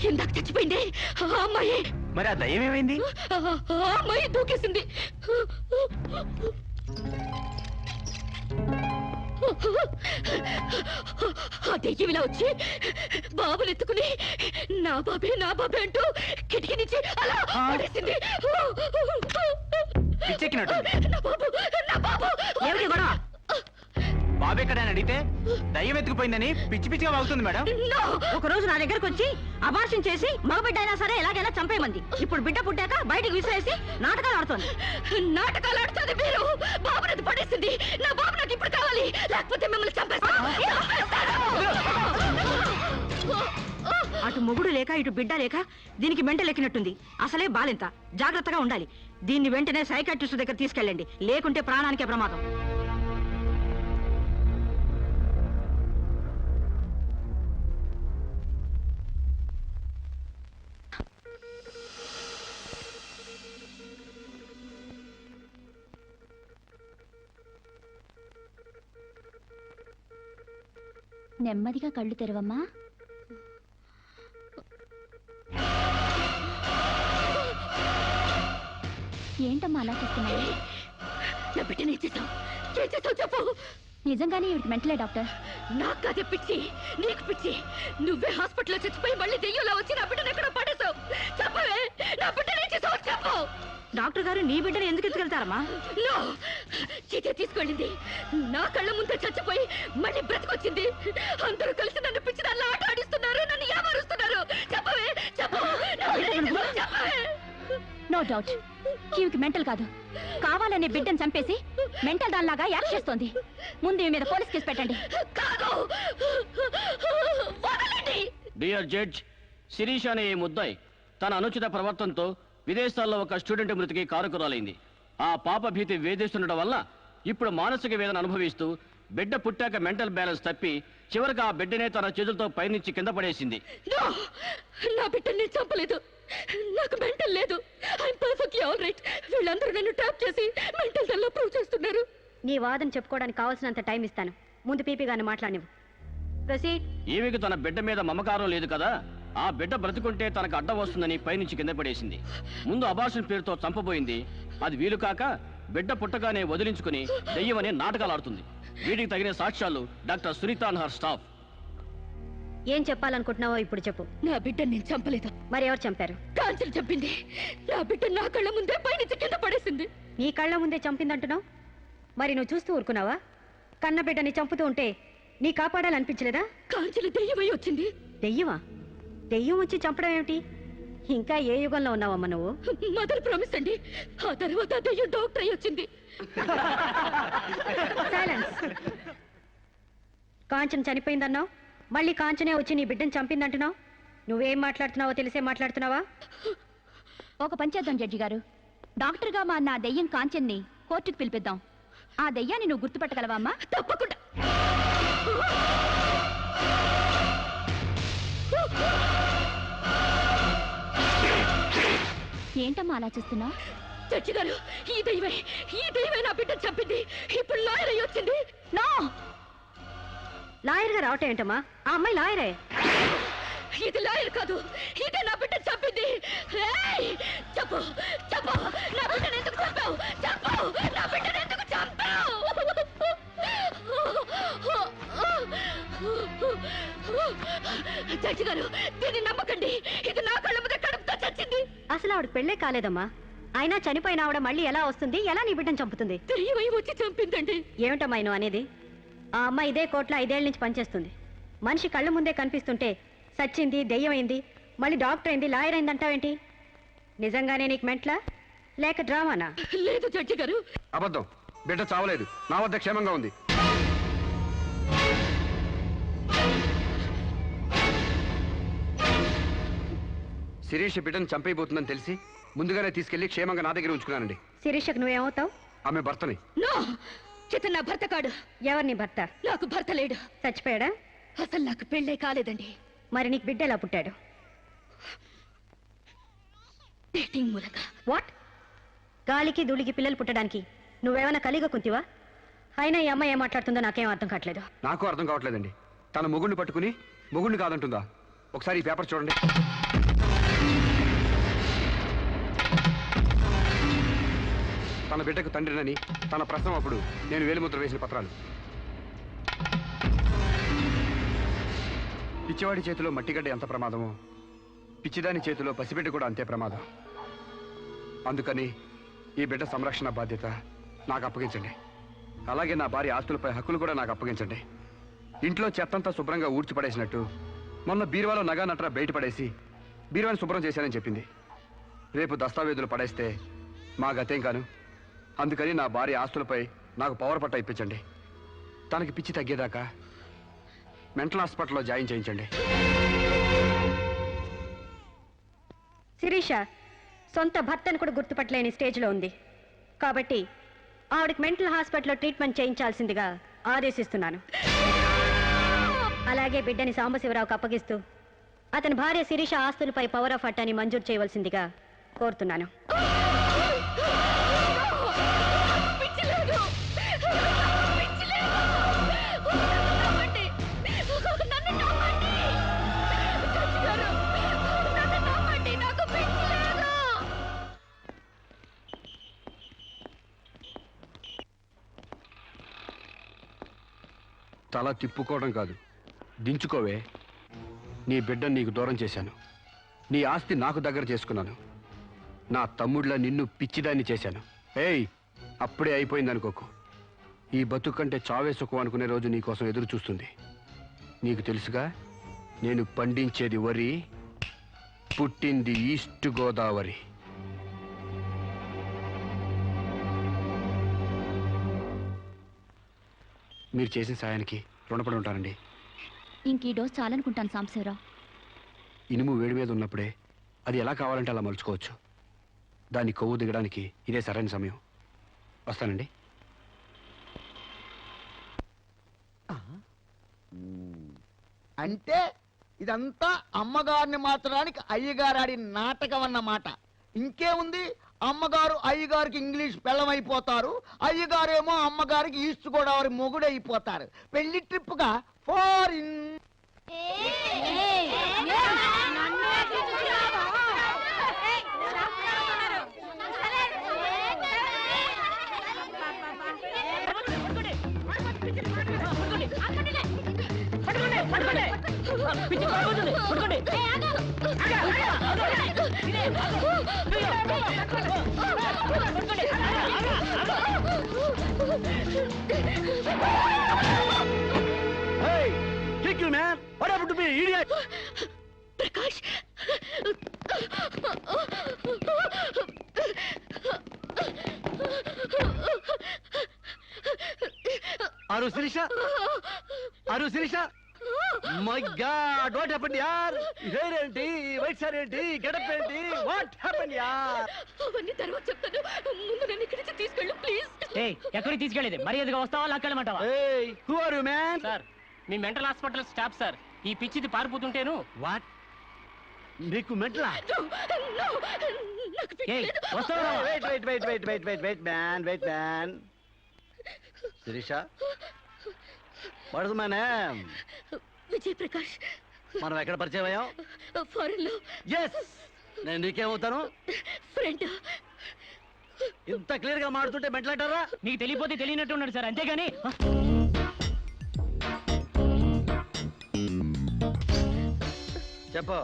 ఇందాక చచ్చిపోయింది ఆ అమ్మాయి. మరి ఆ దయ్యం ఏమైంది? ఆ అమ్మాయి దూకేసింది. ఆ దెయ్యం ఇలా వచ్చి బాబుని ఎత్తుకుని నా బాబే అంటూ కిటికీ నుంచి అలా పడేసింది. పిచ్చెక్కినట్టుంది. నా బాబు ఏమిటి గొడవ? బాబు ఎక్కడని అడిగితే దయ్యం ఎత్తుకుపోయిందని పిచ్చి పిచ్చిగా వాగుతుంది మేడం. ఒక రోజు నా దగ్గరకు వచ్చి అబార్షన్ చేసి మగబిడ్డ అయినా సరే ఎలాగైనా చంపేయమంది. ఇప్పుడు బిడ్డ పుట్టాక బయటికి విసిరేసి నాటకాలు ఆడుతోంది. నాటకాలు ఆడుతుంది మీరు. బాబునది పడేసింది. నా బాబు నాకు ఇప్పుడు కావాలి, లేకపోతే మిమ్మల్ని చంపేస్తాను. అటు మొగుడు లేక ఇటు బిడ్డ లేక దీనికి మెంటల్ ఎక్కినట్టుంది. అసలే బాలింత, జాగ్రత్తగా ఉండాలి. దీన్ని వెంటనే సైకాట్రిస్ట్ దగ్గర తీసుకెళ్ళండి, లేకుంటే ప్రాణానికే ప్రమాదం. నెమ్మదిగా కళ్ళు తెరవమ్మా. ఏంటమ్మా అలా చూస్తున్నావు? నా బిడ్డని ఏం చేసావు చెప్పు. నిజంగానే ఇవిడికి మెంటలే డాక్టర్. నాకు అదే పిచ్చి, నీకు పిచ్చి. నువ్వే హాస్పిటల్లో చచ్చిపోయి మళ్ళీ దెయ్యంలో వచ్చి నా బిడ్డను ఎక్కడ పడేసావు. చెప్పవే, నా బిడ్డని ఏం చేసావు చెప్పు. డాక్టర్ గారు నీ బిడ్డను ఎందుకు ఎత్తుకెళ్తారమ్మా? నో, చీతే తీసుకెళ్ళింది. నా కళ్ళ ముందే చచ్చిపోయి మళ్ళీ బ్రతికొచ్చింది. అందరూ కలిసి నన్ను పిచ్చి దానిలో ఆట ఆడిస్తున్నారు, నన్ను ఏమారుస్తున్నారు. చెప్పవే, చెప్పు. నా బిడ్డని ఏం చేసావు చెప్పవే. నో డౌట్, ఈవికి మెంటల్ కాదు, కావాలనే బిడ్డను చంపేసి మెంటల్ దానిలాగా యాక్ట్ చేస్తోంది. ముందు ఈమె మీద పోలీస్ కేసు పెట్టండి. కాదు, వదలండి. డియర్ జడ్జ్, శిరీష్ అనే ఈ ముద్దాయి తన అనుచిత ప్రవర్తనతో విదేశాల్లో ఒక స్టూడెంట్ మృతికి కారకురాలైంది. ఆ పాప భీతి వేధిస్తుండటం వల్ల ఇప్పుడు మానసిక వేదన అనుభవిస్తూ బిడ్డ పుట్టాక మెంటల్ బ్యాలెన్స్ తప్పి చివరికి ఆ బిడ్డనే తన చేతులతో పైనుంచి కింద పడేసింది. No! నా బిడ్డని నేను చంపలేదు. నాకు మెంటల్ లేదు. I'm perfectly all right. వీళ్ళందరూ నన్ను ట్రాప్ చేసి మెంటల్ దానిలో ప్రూవ్ చేస్తున్నారు. నీ వాదన చెప్పుకోవడానికి కావాల్సినంత టైం ఇస్తాను. ముందు పీపీ గారిని మాట్లాడినవు. ప్రొసీడ్. ఈమెకు తన బిడ్డ మీద మమకారం లేదు కదా, ఆ బిడ్డ బ్రతుకుంటే తనకు అడ్డం వస్తుందని పైనుంచి కింద పడేసింది. ముందు అబార్షన్ పేరుతో చంపబోయింది. అది వీలు కాక బిడ్డ పుట్టగానే వదిలించుకుని దెయ్యమనే నాటకాలు ఆడుతుంది. వీటికి తగిన సాక్ష్యాలు doctor Sunitha and her staff. ఏం చెప్పాలనుకుంటున్నావో ఇప్పుడు చెప్పు. నా బిడ్డని నేను చంపలేదు. మరి ఎవరు చంపారు? కాంచెలు చంపింది. నా బిడ్డ నా కళ్ళ ముందే పైనుంచి కింద పడేసింది. నీ కళ్ళ ముందే చంపిందంటున్నావు, మరి నువ్వు చూస్తూ ఊరుకున్నావా? కన్న బిడ్డని చంపుతూ ఉంటే నీ కాపాడాలనిపించలేదా? కాంచెలు దెయ్యమై వచ్చింది. దెయ్యమా? దెయ్యం వచ్చి చంపడం ఏమిటి? ఇంకా ఏ యుగంలో ఉన్నావమ్మా నువ్వు? మదర్ ప్రామిస్ అండి. ఆ తర్వాత దెయ్యం డాక్టర్ అయి వచ్చింది. సైలెన్స్. కాంచన చనిపోయిందన్నావు, మళ్ళీ కాంచనే వచ్చి నీ బిడ్డను చంపిందంటున్నావు. నువ్వేం మాట్లాడుతున్నావో తెలిసే మాట్లాడుతున్నావా? ఒక పని చేద్దాం జడ్జి గారు, డాక్టర్గా మా నా దెయ్యం కాంచన్ని కోర్టుకు పిలిపిద్దాం. ఆ దెయ్యాన్ని నువ్వు గుర్తుపట్టగలవా అమ్మా? తప్పకుండా. ఏంటమ్మా అలా చూస్తున్నావు? జడ్జి గారు, ఈ దైవే నా బిడ్డను చంపింది. ఇప్పుడు లాయర్ అయి వచ్చింది. నో, లాయర్గా రావటం ఏంటమ్మా? ఆ అమ్మాయి లాయరే. ఇది లాయర్ కాదు, ఇదే నా బిడ్డను చంపింది. ఏయ్! చెప్పు, చెప్పు, నా బిడ్డను ఎందుకు చంపావు? చెప్పు, నా బిడ్డను ఎందుకు చంపావు? జడ్జి గారు, దీన్ని నమ్మకండి. ఇది నా కళ్ళ మీద కడుపుతో చచ్చింది. అసలు ఆవిడ పెళ్ళే కాలేదమ్మా. అయినా చనిపోయిన ఆవిడ మళ్ళీ ఎలా వస్తుంది? ఎలా నీ బిడ్డను చంపుతుంది? దెయ్యమై వచ్చి చంపిందండి. ఏమిటమ్మా నువ్వు అనేది? ఆ అమ్మాయి ఇదే కోర్టులో 5 ఏళ్ల నుంచి పనిచేస్తుంది. మనిషి కళ్ళ ముందే కనిపిస్తుంటే సచ్చింది, దెయ్యమైంది, మళ్ళీ డాక్టర్ అయింది, లాయర్ అయింది అంటావేంటి? నిజంగానే నీకు మెంట్లా లేక డ్రామానా? లేదు జడ్జి గారు, అబద్ధం. బిడ్డ చావలేదు, నా వద్ద క్షేమంగా ఉంది. శిరీష్ బిడ్డను చంపైపోతుందని తెలిసి ముందుగానే తీసుకెళ్లి క్షేమంగా నా దగ్గర ఉంచుకున్నానండి. శిరీషకు నువ్వేమవుతావు? ఆమె భర్తని. నో, ఇతను నా భర్త కాడు. ఎవరిని భర్త? నాకు భర్త లేడు. చచ్చిపోయాడా? అసలు నాకు పెళ్ళే కాలేదండి. మరి నీకు బిడ్డ ఎలా పుట్టాడు? డేటింగ్ మూలంగా. వాట్? గాలికి ధూళికి పిల్లలు పుట్టడానికి నువ్వేమైనా కలిగ కుంతివా? అయినా ఈ అమ్మాయి ఏం మాట్లాడుతుందో నాకేం అర్థం కావట్లేదు. నాకు అర్థం కావట్లేదండి. తన మొగుడిని పట్టుకుని మొగుడిని కాదంటుందా? ఒకసారి ఈ పేపర్ చూడండి. తన బిడ్డకు తండ్రినని తన ప్రశ్న అప్పుడు నేను వేలిముద్ర వేసిన పత్రాలు. పిచ్చివాడి చేతిలో మట్టిగడ్డ ఎంత ప్రమాదమో పిచ్చిదాని చేతిలో పసిబిడ్డ కూడా అంతే ప్రమాదం. అందుకని ఈ బిడ్డ సంరక్షణ బాధ్యత నాకు అప్పగించండి. అలాగే నా భార్య ఆస్తులపై హక్కులు కూడా నాకు అప్పగించండి. ఇంట్లో చెత్తంతా శుభ్రంగా ఊడ్చిపడేసినట్టు మొన్న బీరువాలో నగా నట్రా బయట పడేసి బీరువాని శుభ్రం చేశానని చెప్పింది. రేపు దస్తావేజులు పడేస్తే మా గతేం కాను. అందుకని నా భార్య ఆస్తులపై నాకు పవర్ పట్ట ఇప్పించండి. తనకి పిచ్చి తగ్గేదాకా మెంటల్ హాస్పిటల్లో జాయిన్ చేయించండి. శిరీష సొంత భర్తను కూడా గుర్తుపట్టలేని స్టేజ్లో ఉంది. కాబట్టి ఆవిడకి మెంటల్ హాస్పిటల్లో ట్రీట్మెంట్ చేయించాల్సిందిగా ఆదేశిస్తున్నాను. అలాగే బిడ్డని సాంబశివరావుకు అప్పగిస్తూ అతని భార్య శిరీష ఆస్తులపై పవర్ ఆఫ్ అట్టాని మంజూరు చేయవలసిందిగా కోరుతున్నాను. తల తిప్పుకోవడం కాదు, దించుకోవే. నీ బిడ్డను నీకు దూరం చేశాను. నీ ఆస్తి నాకు దగ్గర చేసుకున్నాను. నా తమ్ముళ్ళ నిన్ను పిచ్చిదాన్ని చేశాను. ఏయ్, అప్పుడే అయిపోయింది అనుకోకు. ఈ బతుకు కంటే చావే సుఖం అనుకునే రోజు నీకోసం ఎదురు చూస్తుంది. నీకు తెలుసుగా, నేను పండించేది వరి, పుట్టింది ఈస్ట్ గోదావరి. మీరు చేసిన సాయానికి రుణపడి ఉంటానండి. ఇంక ఈ డోస్ చాలనుకుంటాను సాంబశివరావు. ఇనుము వేడి మీద ఉన్నప్పుడే అది ఎలా కావాలంటే అలా మలుచుకోవచ్చు. దాని కొవ్వు దిగడానికి ఇదే సరైన సమయం. వస్తానండి. అంటే ఇదంతా అమ్మగారిని మార్చడానికి అయ్యగారు ఆడిన నాటకం అన్నమాట. ఇంకేముంది, అమ్మగారు అయ్యగారికి ఇంగ్లీష్ పెళ్ళమైపోతారు, అయ్యగారేమో అమ్మగారికి ఈస్ట్ గోదావరి మొగుడైపోతారు. పెళ్లి ట్రిప్గా ఫారిన్. ప్రకాష్, అరు శిరీష, అరు Shirisha, my god, what happened యార్? హెయిర్ ఏంటి, వైట్ సారీ ఏంటి, గెటప్ ఏంటి, వాట్ హ్యాపెండ్ యార్? అవన్నీ తర్వాత చెప్తాను. ముందు నన్ను ఇక్కడి నుంచి తీసుకెళ్ళు ప్లీజ్. ఎక్కడికి తీసుకెళ్ళేది? మర్యాదగా వస్తావా లాక్కెళ్ళమంటావా? ఏయ్, who are you man? Sir, మీ మెంటల్ హాస్పిటల్ స్టాఫ్ సార్. ఈ పిచ్చిది పారిపోతుంటేను. వాట్? నీకు మెంటలా? వస్తావా? Wait man. Shirisha, what is my name? Vijay Prakash. మనం ఎక్కడ పరిచయం అయ్యాం? ఫారెన్ లో. ఎస్, నేను నీకేమవుతాను? ఫ్రెండ్. ఇంత క్లియర్ గా మాడుతుంటే మెంటలంటారా? మీకు తెలియపోతే తెలియనట్టు ఉన్నాడు సార్, అంతేగాని. చెప్పు,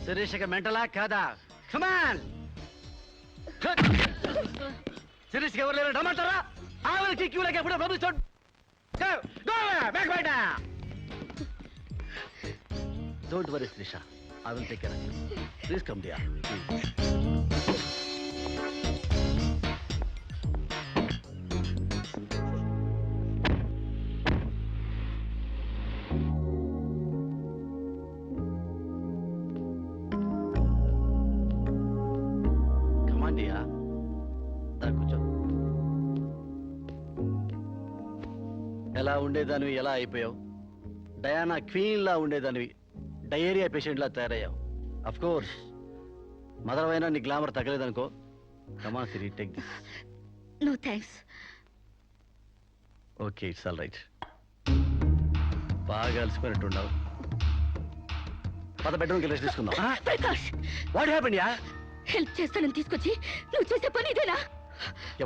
శిరీషకి మెంటలా కాదా? కమాన్. శిరీష్కి ఎవరు లేరు రమ్మంటారా? ఆవిడ కిక్యూ లైక్ ఎప్పుడో bubble start. Go back right now. Don't worry, Trisha. I will take care of you. Please come, dear. Come on, dear. కూర్చో. ఇలా ఉండేదానివి ఎలా అయిపోయావు? డయానా క్వీన్ లా ఉండేదానివి డయేరియా పేషెంట్ లా తయారయ్యావు. అఫ్ కోర్స్ మదర్ అయినా నీ గ్లామర్ తగ్గలేదనుకో. Come Siri, take this. No thanks. Okay, it's all right. బాగా అలసిపోయినట్టున్నావు. పద బెడ్రూమ్కి రెస్ట్ తీసుకుందాం. ప్రకాష్, వాట్ హ్యాపెండ్ యా? హెల్ప్ చేస్తానని తీసుకొచ్చి నువ్వు చేసే పని ఇదేనా?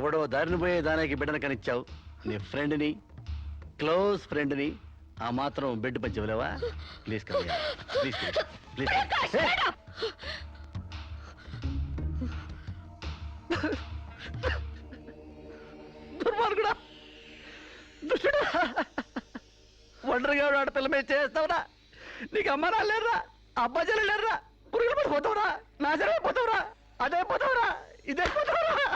ఎవడో దారిని పోయే దానికి బిడ్డను కనిచ్చావు. నీ ఫ్రెండ్ని, క్లోజ్ ఫ్రెండ్ని ఆ మాత్రం బెడ్ పంచవలేవా? Please come please please. Prakash, madam! దుర్మార్గుడా, దుష్టుడా, ఒంటరిగా ఆడపిల్ల మీద చేస్తావురా? నీకు అమ్మ రాలేరా, అబ్బాజీలు లేరురా, పురుగులు పడిపోతావురా, నాశనమైపోతావురా, అదే పోతావురా, ఇదే పోతావురా.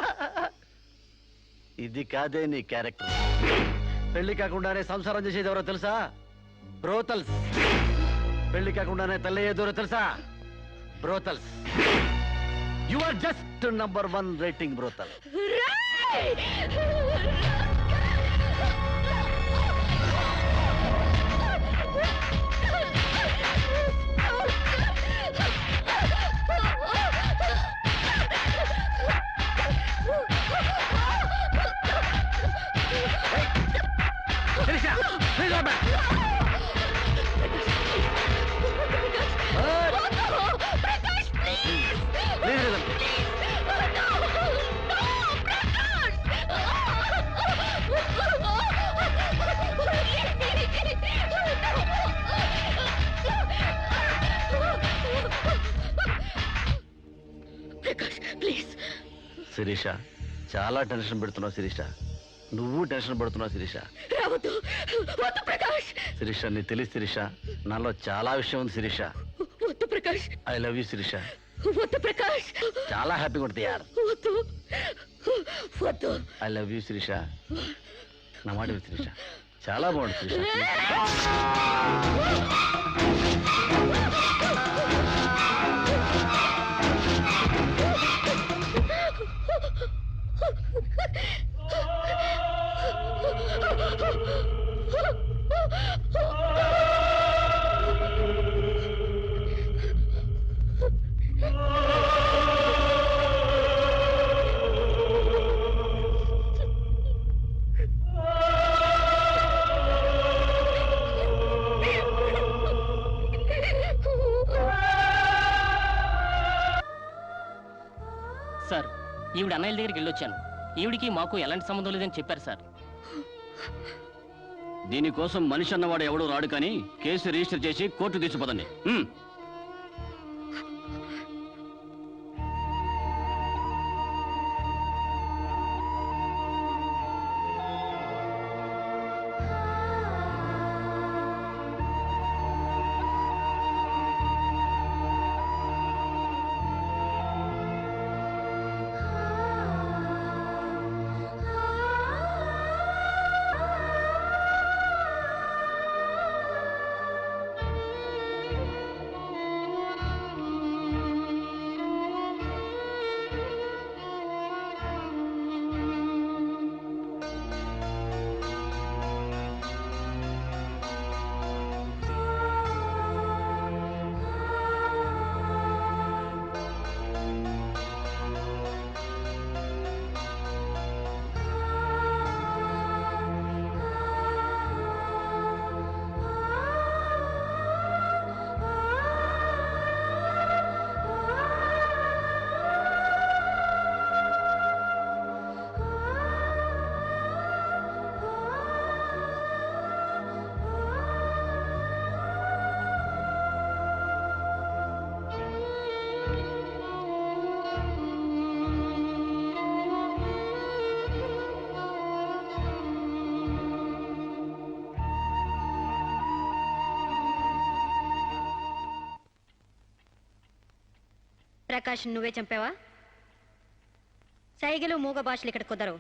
ఇది కాదే నీ క్యారెక్టర్. పెళ్లి కాకుండానే సంసారం చేసేది ఎవరో తెలుసా? బ్రోతల్స్. పెళ్లి కాకుండానే తల్లి ఏదోరో తెలుసా? Brothels. You are just number 1 rating brothel. Shirisha, చాలా టెన్షన్ పెడుతున్నావు శిరీష. నువ్వు టెన్షన్ పడుతున్నావు శిరీష. శిరీష, నీ తెలియదు శిరీష, నాలో చాలా విషయం ఉంది Shirisha. I love you Shirisha. చాలా హ్యాపీగా ఉంటుంది యార్. I love you Shirisha. నా మాట విను శిరీష, చాలా బాగుంటుంది శిరీష. సార్, ఈవిడ అన్నయ్య దగ్గరికి వెళ్ళొచ్చాను. ఈవిడికి మాకు ఎలాంటి సంబంధం లేదని చెప్పారు సార్. దీనికోసం మనిషి అన్నవాడు ఎవడో రాడు, కానీ కేసు రిజిస్టర్ చేసి కోర్టు తీసుకుపోదండి. ప్రకాష్, నువ్వే చంపావా? సైగలు మూగ భాషలు ఇక్కడ కుదరవు,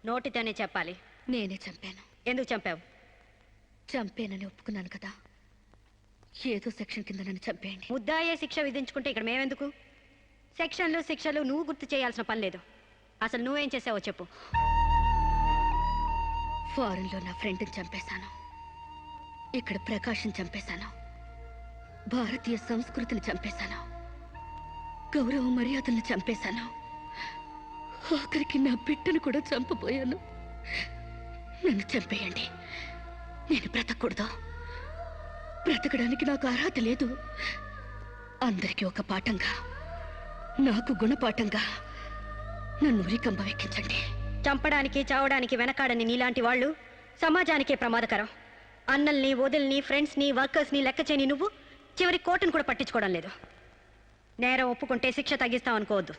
నోటితోనే చెప్పాలి. నేనే చంపాను. ఎందుకు చంపావు? చంపేనని ఒప్పుకున్నాను కదా, ఏదో సెక్షన్ కింద నన్ను చంపేయండి. ముద్దాయే శిక్ష విధించుకుంటే ఇక్కడ మేమెందుకు? సెక్షన్లు శిక్షలు నువ్వు గుర్తు చేయాల్సిన పని లేదు. అసలు నువ్వేం చేసావో చెప్పు. ఫారెన్లో నా ఫ్రెండ్ని చంపేశాను, ఇక్కడ ప్రకాశం చంపేశాను, భారతీయ సంస్కృతిని చంపేశాను, గౌరవ మర్యాదలను చంపేశాను, ఆఖరికి నా బిడ్డను కూడా చంపబోయాను. నన్ను చంపేయండి, నేను బ్రతకూడదు. బ్రతకడానికి నాకు అర్హత లేదు. అందరికీ ఒక పాఠంగా, నాకు గుణపాఠంగా నన్ను ఉరికంబ ఎక్కించండి. చంపడానికి చావడానికి వెనకాడని నీలాంటి వాళ్ళు సమాజానికే ప్రమాదకరం. అన్నల్ని, వదిల్ని, ఫ్రెండ్స్ని, వర్కర్స్ని లెక్క చేయని నువ్వు చివరి కోర్టును కూడా పట్టించుకోవడం లేదు. నేరం ఒప్పుకుంటే శిక్ష తగ్గిస్తాం అనుకోవద్దు.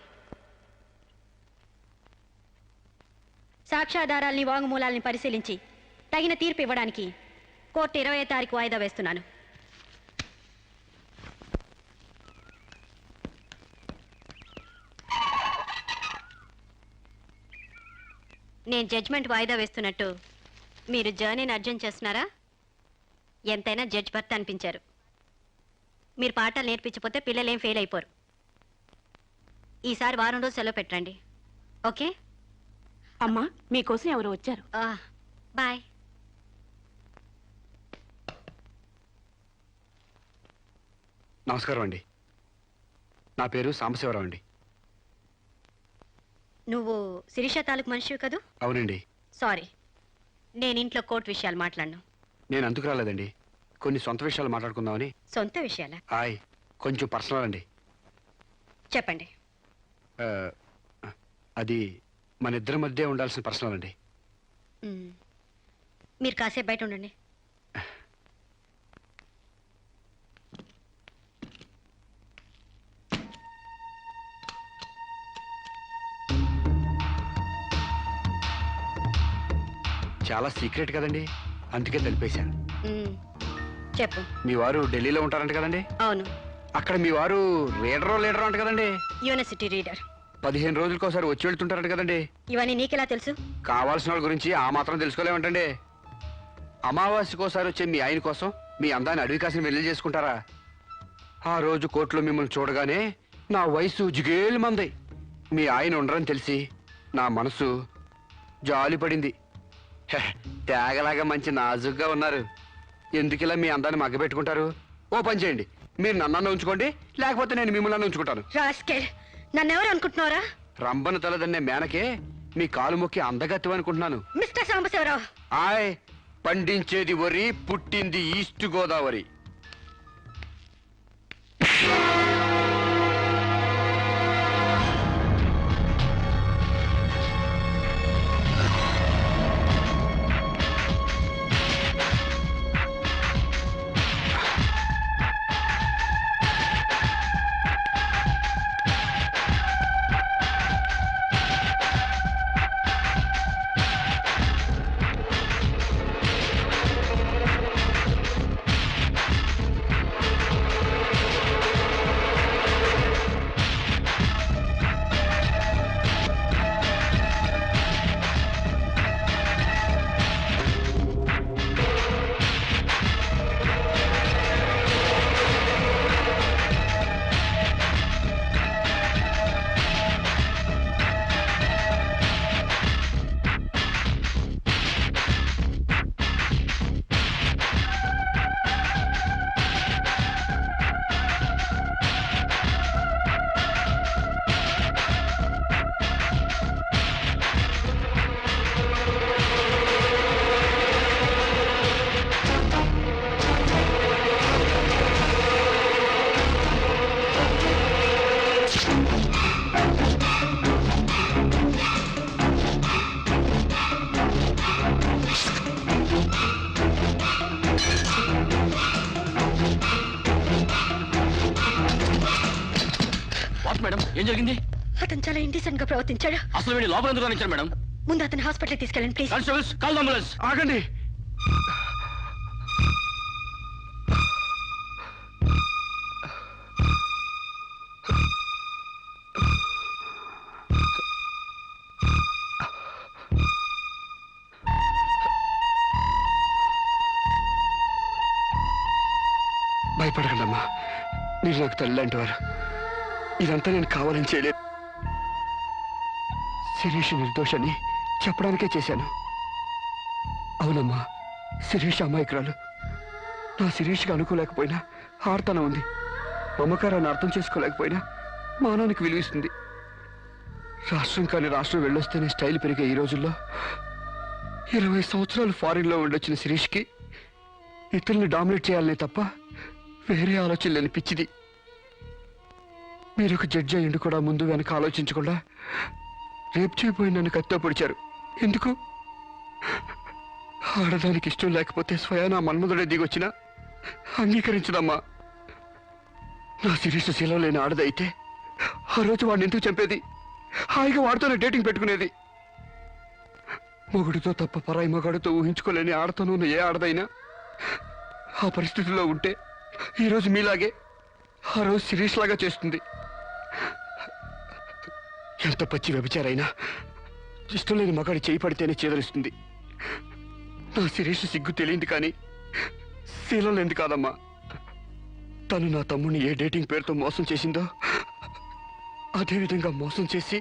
సాక్ష్యాధారాల్ని, వాంగ్మూలాల్ని పరిశీలించి తగిన తీర్పు ఇవ్వడానికి కోర్టు 20వ తారీఖు వాయిదా వేస్తున్నాను. నేను జడ్జ్మెంట్ వాయిదా వేస్తున్నట్టు మీరు జర్నీని అర్జెంట్ చేస్తున్నారా? ఎంతైనా జడ్జ్ భర్త అనిపించారు. మీరు పాఠాలు నేర్పించకపోతే పిల్లలేం ఫెయిల్ అయిపోరు. ఈసారి వారం రోజు సెలవు పెట్టండి, ఓకే? అమ్మా, మీకోసం ఎవరు వచ్చారు. బాయ్. నమస్కారం అండి, నా పేరు సాంబశివరావు అండి. నువ్వు శిరీష తాలూకు మనిషివి కదూ? అవునండి. సారీ, నేను ఇంట్లో కోర్టు విషయాలు మాట్లాడను. నేను అందుకు రాలేదండి, కొన్ని సొంత విషయాలు మాట్లాడుకుందామని. సొంత విషయాలా? హాయ్, కొంచెం పర్సనల్ అండి. చెప్పండి. అది మన ఇద్దరి మధ్య ఉండాల్సిన పర్సనల్ అండి. మీరు కాసేపు బయట ఉండండి. చాలా సీక్రెట్ కదండి, అందుకే తెలిపేశాను. చెప్పు. మీ వారు ఢిల్లీలో ఉంటారంట కదండి? అవును. అక్కడ మీ వారు లీడరో అంట కదండి? University reader. 15 రోజులకోసారి వచ్చి వెళ్తుంటారంట కదండి? ఇవన్నీ నీకెలా తెలుసు? కావాల్సిన వాళ్ళ గురించి ఆ మాత్రం తెలుసుకోలేమంటండి. అమావాస్యకోసారి వచ్చే మీ ఆయన కోసం మీ అందాన్ని అడవి కాసిన వెళ్ళి చేసుకుంటారా? ఆ రోజు కోర్టులో మిమ్మల్ని చూడగానే నా వయసు జిగేలు మంది. మీ ఆయన ఉండరని తెలిసి నా మనసు జాలి పడింది. తేగలాగా మంచి నాజుగ్గా ఉన్నారు. ఎందుకిలా మీ అందాన్ని మగ్గబెట్టుకుంటారు? ఓ పని చేయండి, మీరు నన్ను ఉంచుకోండి, లేకపోతే నేను మిమ్మల్ని ఉంచుకుంటాను. నన్నెవరు అనుకుంటున్నారా? రంబను తలదన్నే మేనకే మీ కాలు మొక్కి అందగత్తి అనుకుంటున్నాను. మిస్టర్ సాంబశివరావు. ఆయ్, పండించేది వరి, పుట్టింది ఈస్ట్ గోదావరి. మేడం, ఏం జరిగింది? అతను చాలా ఇండిసెంట్ గా ప్రవర్తించాడు. అసలు వీడిని లోపల ఎందుకు రానిచ్చారు మేడం? ముందు అతను హాస్పిటల్ తీసుకెళ్ళండి ప్లీజ్. Constables, call ambulance. ఆగండి. భయపడకండి అమ్మా, మీరు నాకు తల్లి అంటారు. ఇదంతా నేను కావాలని చేయలేదు. శిరీష్ నిర్దోషని చెప్పడానికే చేశాను. అవునమ్మా, శిరీష్ అమాయకురాలు. నా శిరీష్కి అనుకోలేకపోయినా ఆడతనం ఉంది. మమకారాన్ని అర్థం చేసుకోలేకపోయినా మానానికి విలువిస్తుంది. రాష్ట్రం కాని రాష్ట్రం వెళ్ళొస్తేనే స్టైల్ పెరిగే ఈ రోజుల్లో 20 సంవత్సరాలు ఫారిన్లో ఉండొచ్చిన శిరీష్కి ఇతరుల్ని డామినేట్ చేయాలనే తప్ప వేరే ఆలోచన లేని పిచ్చిది. మీరు ఒక జడ్జి అయ్యిండు కూడా ముందు వెనక ఆలోచించకుండా రేపు చేయబోయి నన్ను కత్తితో పొడిచారు. ఎందుకు? ఆడదానికి ఇష్టం లేకపోతే స్వయానా మన్మధుడే దిగొచ్చినా అంగీకరించదమ్మా. నా శిరీష్ శీలం లేని ఆడదైతే ఆ రోజు వాడిని ఎందుకు చంపేది? హాయిగా వాడితోనే డేటింగ్ పెట్టుకునేది. మొగుడితో తప్ప పరాయి మగాడితో ఊహించుకోలేని ఆడతోనూ ఉన్న ఏ ఆడదైనా ఆ పరిస్థితిలో ఉంటే ఈరోజు మీలాగే ఆ రోజు శిరీష్ లాగా చేస్తుంది. ఎంత పచ్చి వ్యభిచారైనా ఇష్టం లేని మగాడి చేయి పడితేనే చేదరిస్తుంది. నా శిరీష్ సిగ్గు తెలియంది కానీ శీలం లేనిది కాదమ్మా. తను నా తమ్ముడిని ఏ డేటింగ్ పేరుతో మోసం చేసిందో అదేవిధంగా మోసం చేసి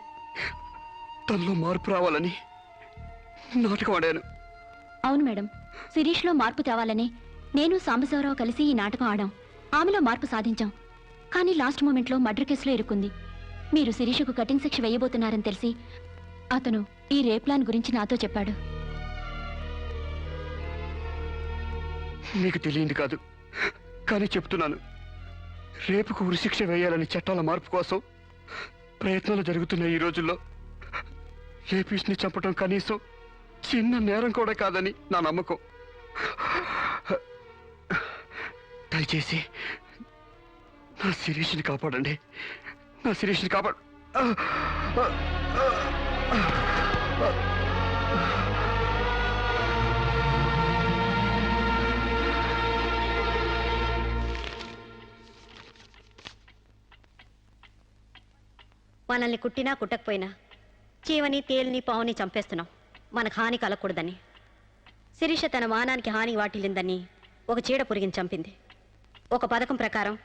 తనలో మార్పు రావాలని నాటకం ఆడాను. అవును మేడం, శిరీష్లో మార్పు తేవాలని నేను సాంబశివరావు కలిసి ఈ నాటకం ఆడాం. ఆమెలో మార్పు సాధించాం. కానీ లాస్ట్ మూమెంట్లో మర్డర్ కేసులో ఇరుక్కుంది. మీరు శిరీషకు కటింగ్ శిక్ష వేయబోతున్నారని తెలిసి అతను ఈ రేప్ ప్లాన్ గురించి నాతో చెప్పాడు. మీకు తెలియంది కాదు కానీ చెప్తున్నాను. రేపుకు ఉరిశిక్ష వేయాలని చట్టాల మార్పు కోసం ప్రయత్నాలు జరుగుతున్న ఈ రోజుల్లో రేపిస్ని చంపడం కనీసం చిన్న నేరం కూడా కాదని నా నమ్మకం. దయచేసి నా శిరీష్ని కాపాడండి. నా శిరీష్ని కాపాడు. మనల్ని కుట్టినా కుట్టకపోయినా చీవని తేలిని పావుని చంపేస్తున్నాం మనకు హాని కలగకూడదని. శిరీష తన మానానికి హాని వాటిల్లిందని ఒక చీడ పురిగిని చంపింది. ఒక పథకం ప్రకారం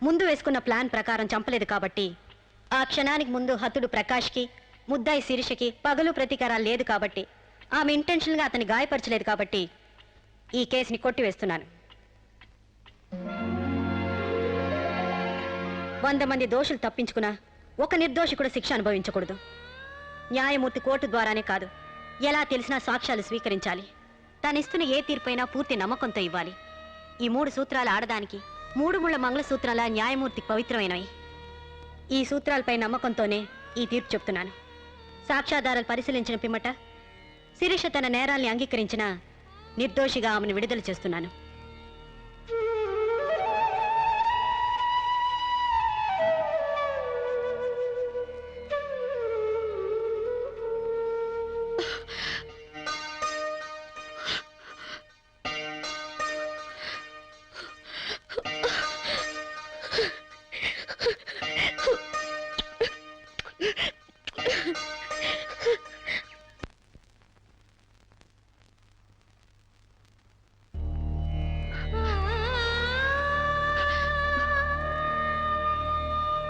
ముందు వేసుకున్న ప్లాన్ ప్రకారం చంపలేదు కాబట్టి ఆ క్షణానికి ముందు హతుడు ప్రకాష్కి ముద్దాయి శిరీషకి పగలు ప్రతీకారాలు లేదు కాబట్టి ఆమె ఇంటెన్షన్గా అతన్ని గాయపరచలేదు కాబట్టి ఈ కేసుని కొట్టివేస్తున్నాను. 100 మంది దోషులు తప్పించుకున్నా ఒక నిర్దోషి కూడా శిక్ష అనుభవించకూడదు. న్యాయమూర్తి కోర్టు ద్వారానే కాదు, ఎలా తెలిసినా సాక్ష్యాలు స్వీకరించాలి. తనిస్తున్న ఏ తీర్పైనా పూర్తి నమ్మకంతో ఇవ్వాలి. ఈ 3 సూత్రాలు ఆడదానికి 3 ముళ్ళ మంగళసూత్రాల న్యాయమూర్తికి పవిత్రమైనవి. ఈ సూత్రాలపై నమ్మకంతోనే ఈ తీర్పు చెప్తున్నాను. సాక్ష్యాధారాలు పరిశీలించిన పిమ్మట శిరీష తన నేరాల్ని అంగీకరించిన నిర్దోషిగా ఆమెను విడుదల చేస్తున్నాను.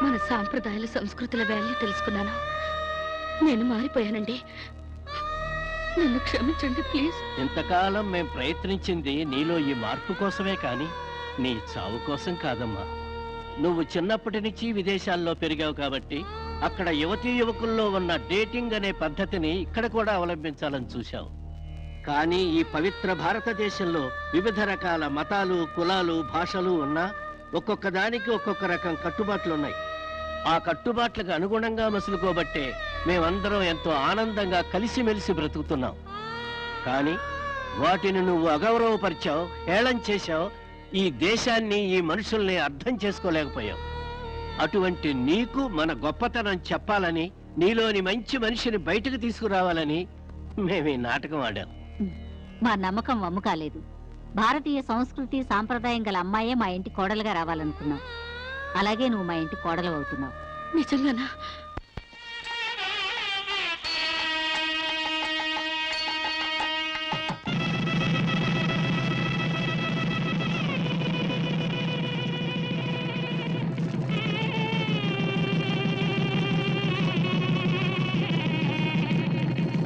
మన సాంప్రదాయాల సంస్కృతుల వాల్యూ తెలుసుకున్నాను. నేను మారిపోయానండి. నన్ను క్షమించండి ప్లీజ్. ఇంతకాలం మేం ప్రయత్నించింది నీలో ఈ మార్పు కోసమే కాని నీ చావు కోసం కాదమ్మా. నువ్వు చిన్నప్పటి నుంచి విదేశాల్లో పెరిగావు కాబట్టి అక్కడ యువతీ యువకుల్లో ఉన్న డేటింగ్ అనే పద్ధతిని ఇక్కడ కూడా అవలంబించాలని చూశావు. కానీ ఈ పవిత్ర భారతదేశంలో వివిధ రకాల మతాలు, కులాలు, భాషలు ఉన్నా ఒక్కొక్క దానికి ఒక్కొక్క రకం కట్టుబాట్లున్నాయి. ఆ కట్టుబాట్లకు అనుగుణంగా మసులుకోబట్టే మేమందరం ఎంతో ఆనందంగా కలిసిమెలిసి బ్రతుకుతున్నాం. కానీ వాటిని నువ్వు అగౌరవపరిచావు, హేళన చేశావు. ఈ దేశాన్ని, ఈ మనుషుల్ని అర్థం చేసుకోలేకపోయావు. అటువంటి నీకు మన గొప్పతనం చెప్పాలని, నీలోని మంచి మనిషిని బయటకు తీసుకురావాలని మేము ఈ నాటకం ఆడాం. మా నమ్మకం వమ్ము కాలేదు. భారతీయ సంస్కృతి సాంప్రదాయం గల అమ్మాయే మా ఇంటి కోడలుగా రావాలనుకున్నావు. అలాగే నువ్వు మా ఇంటి కోడలు అవుతున్నావు. నిజంగానా?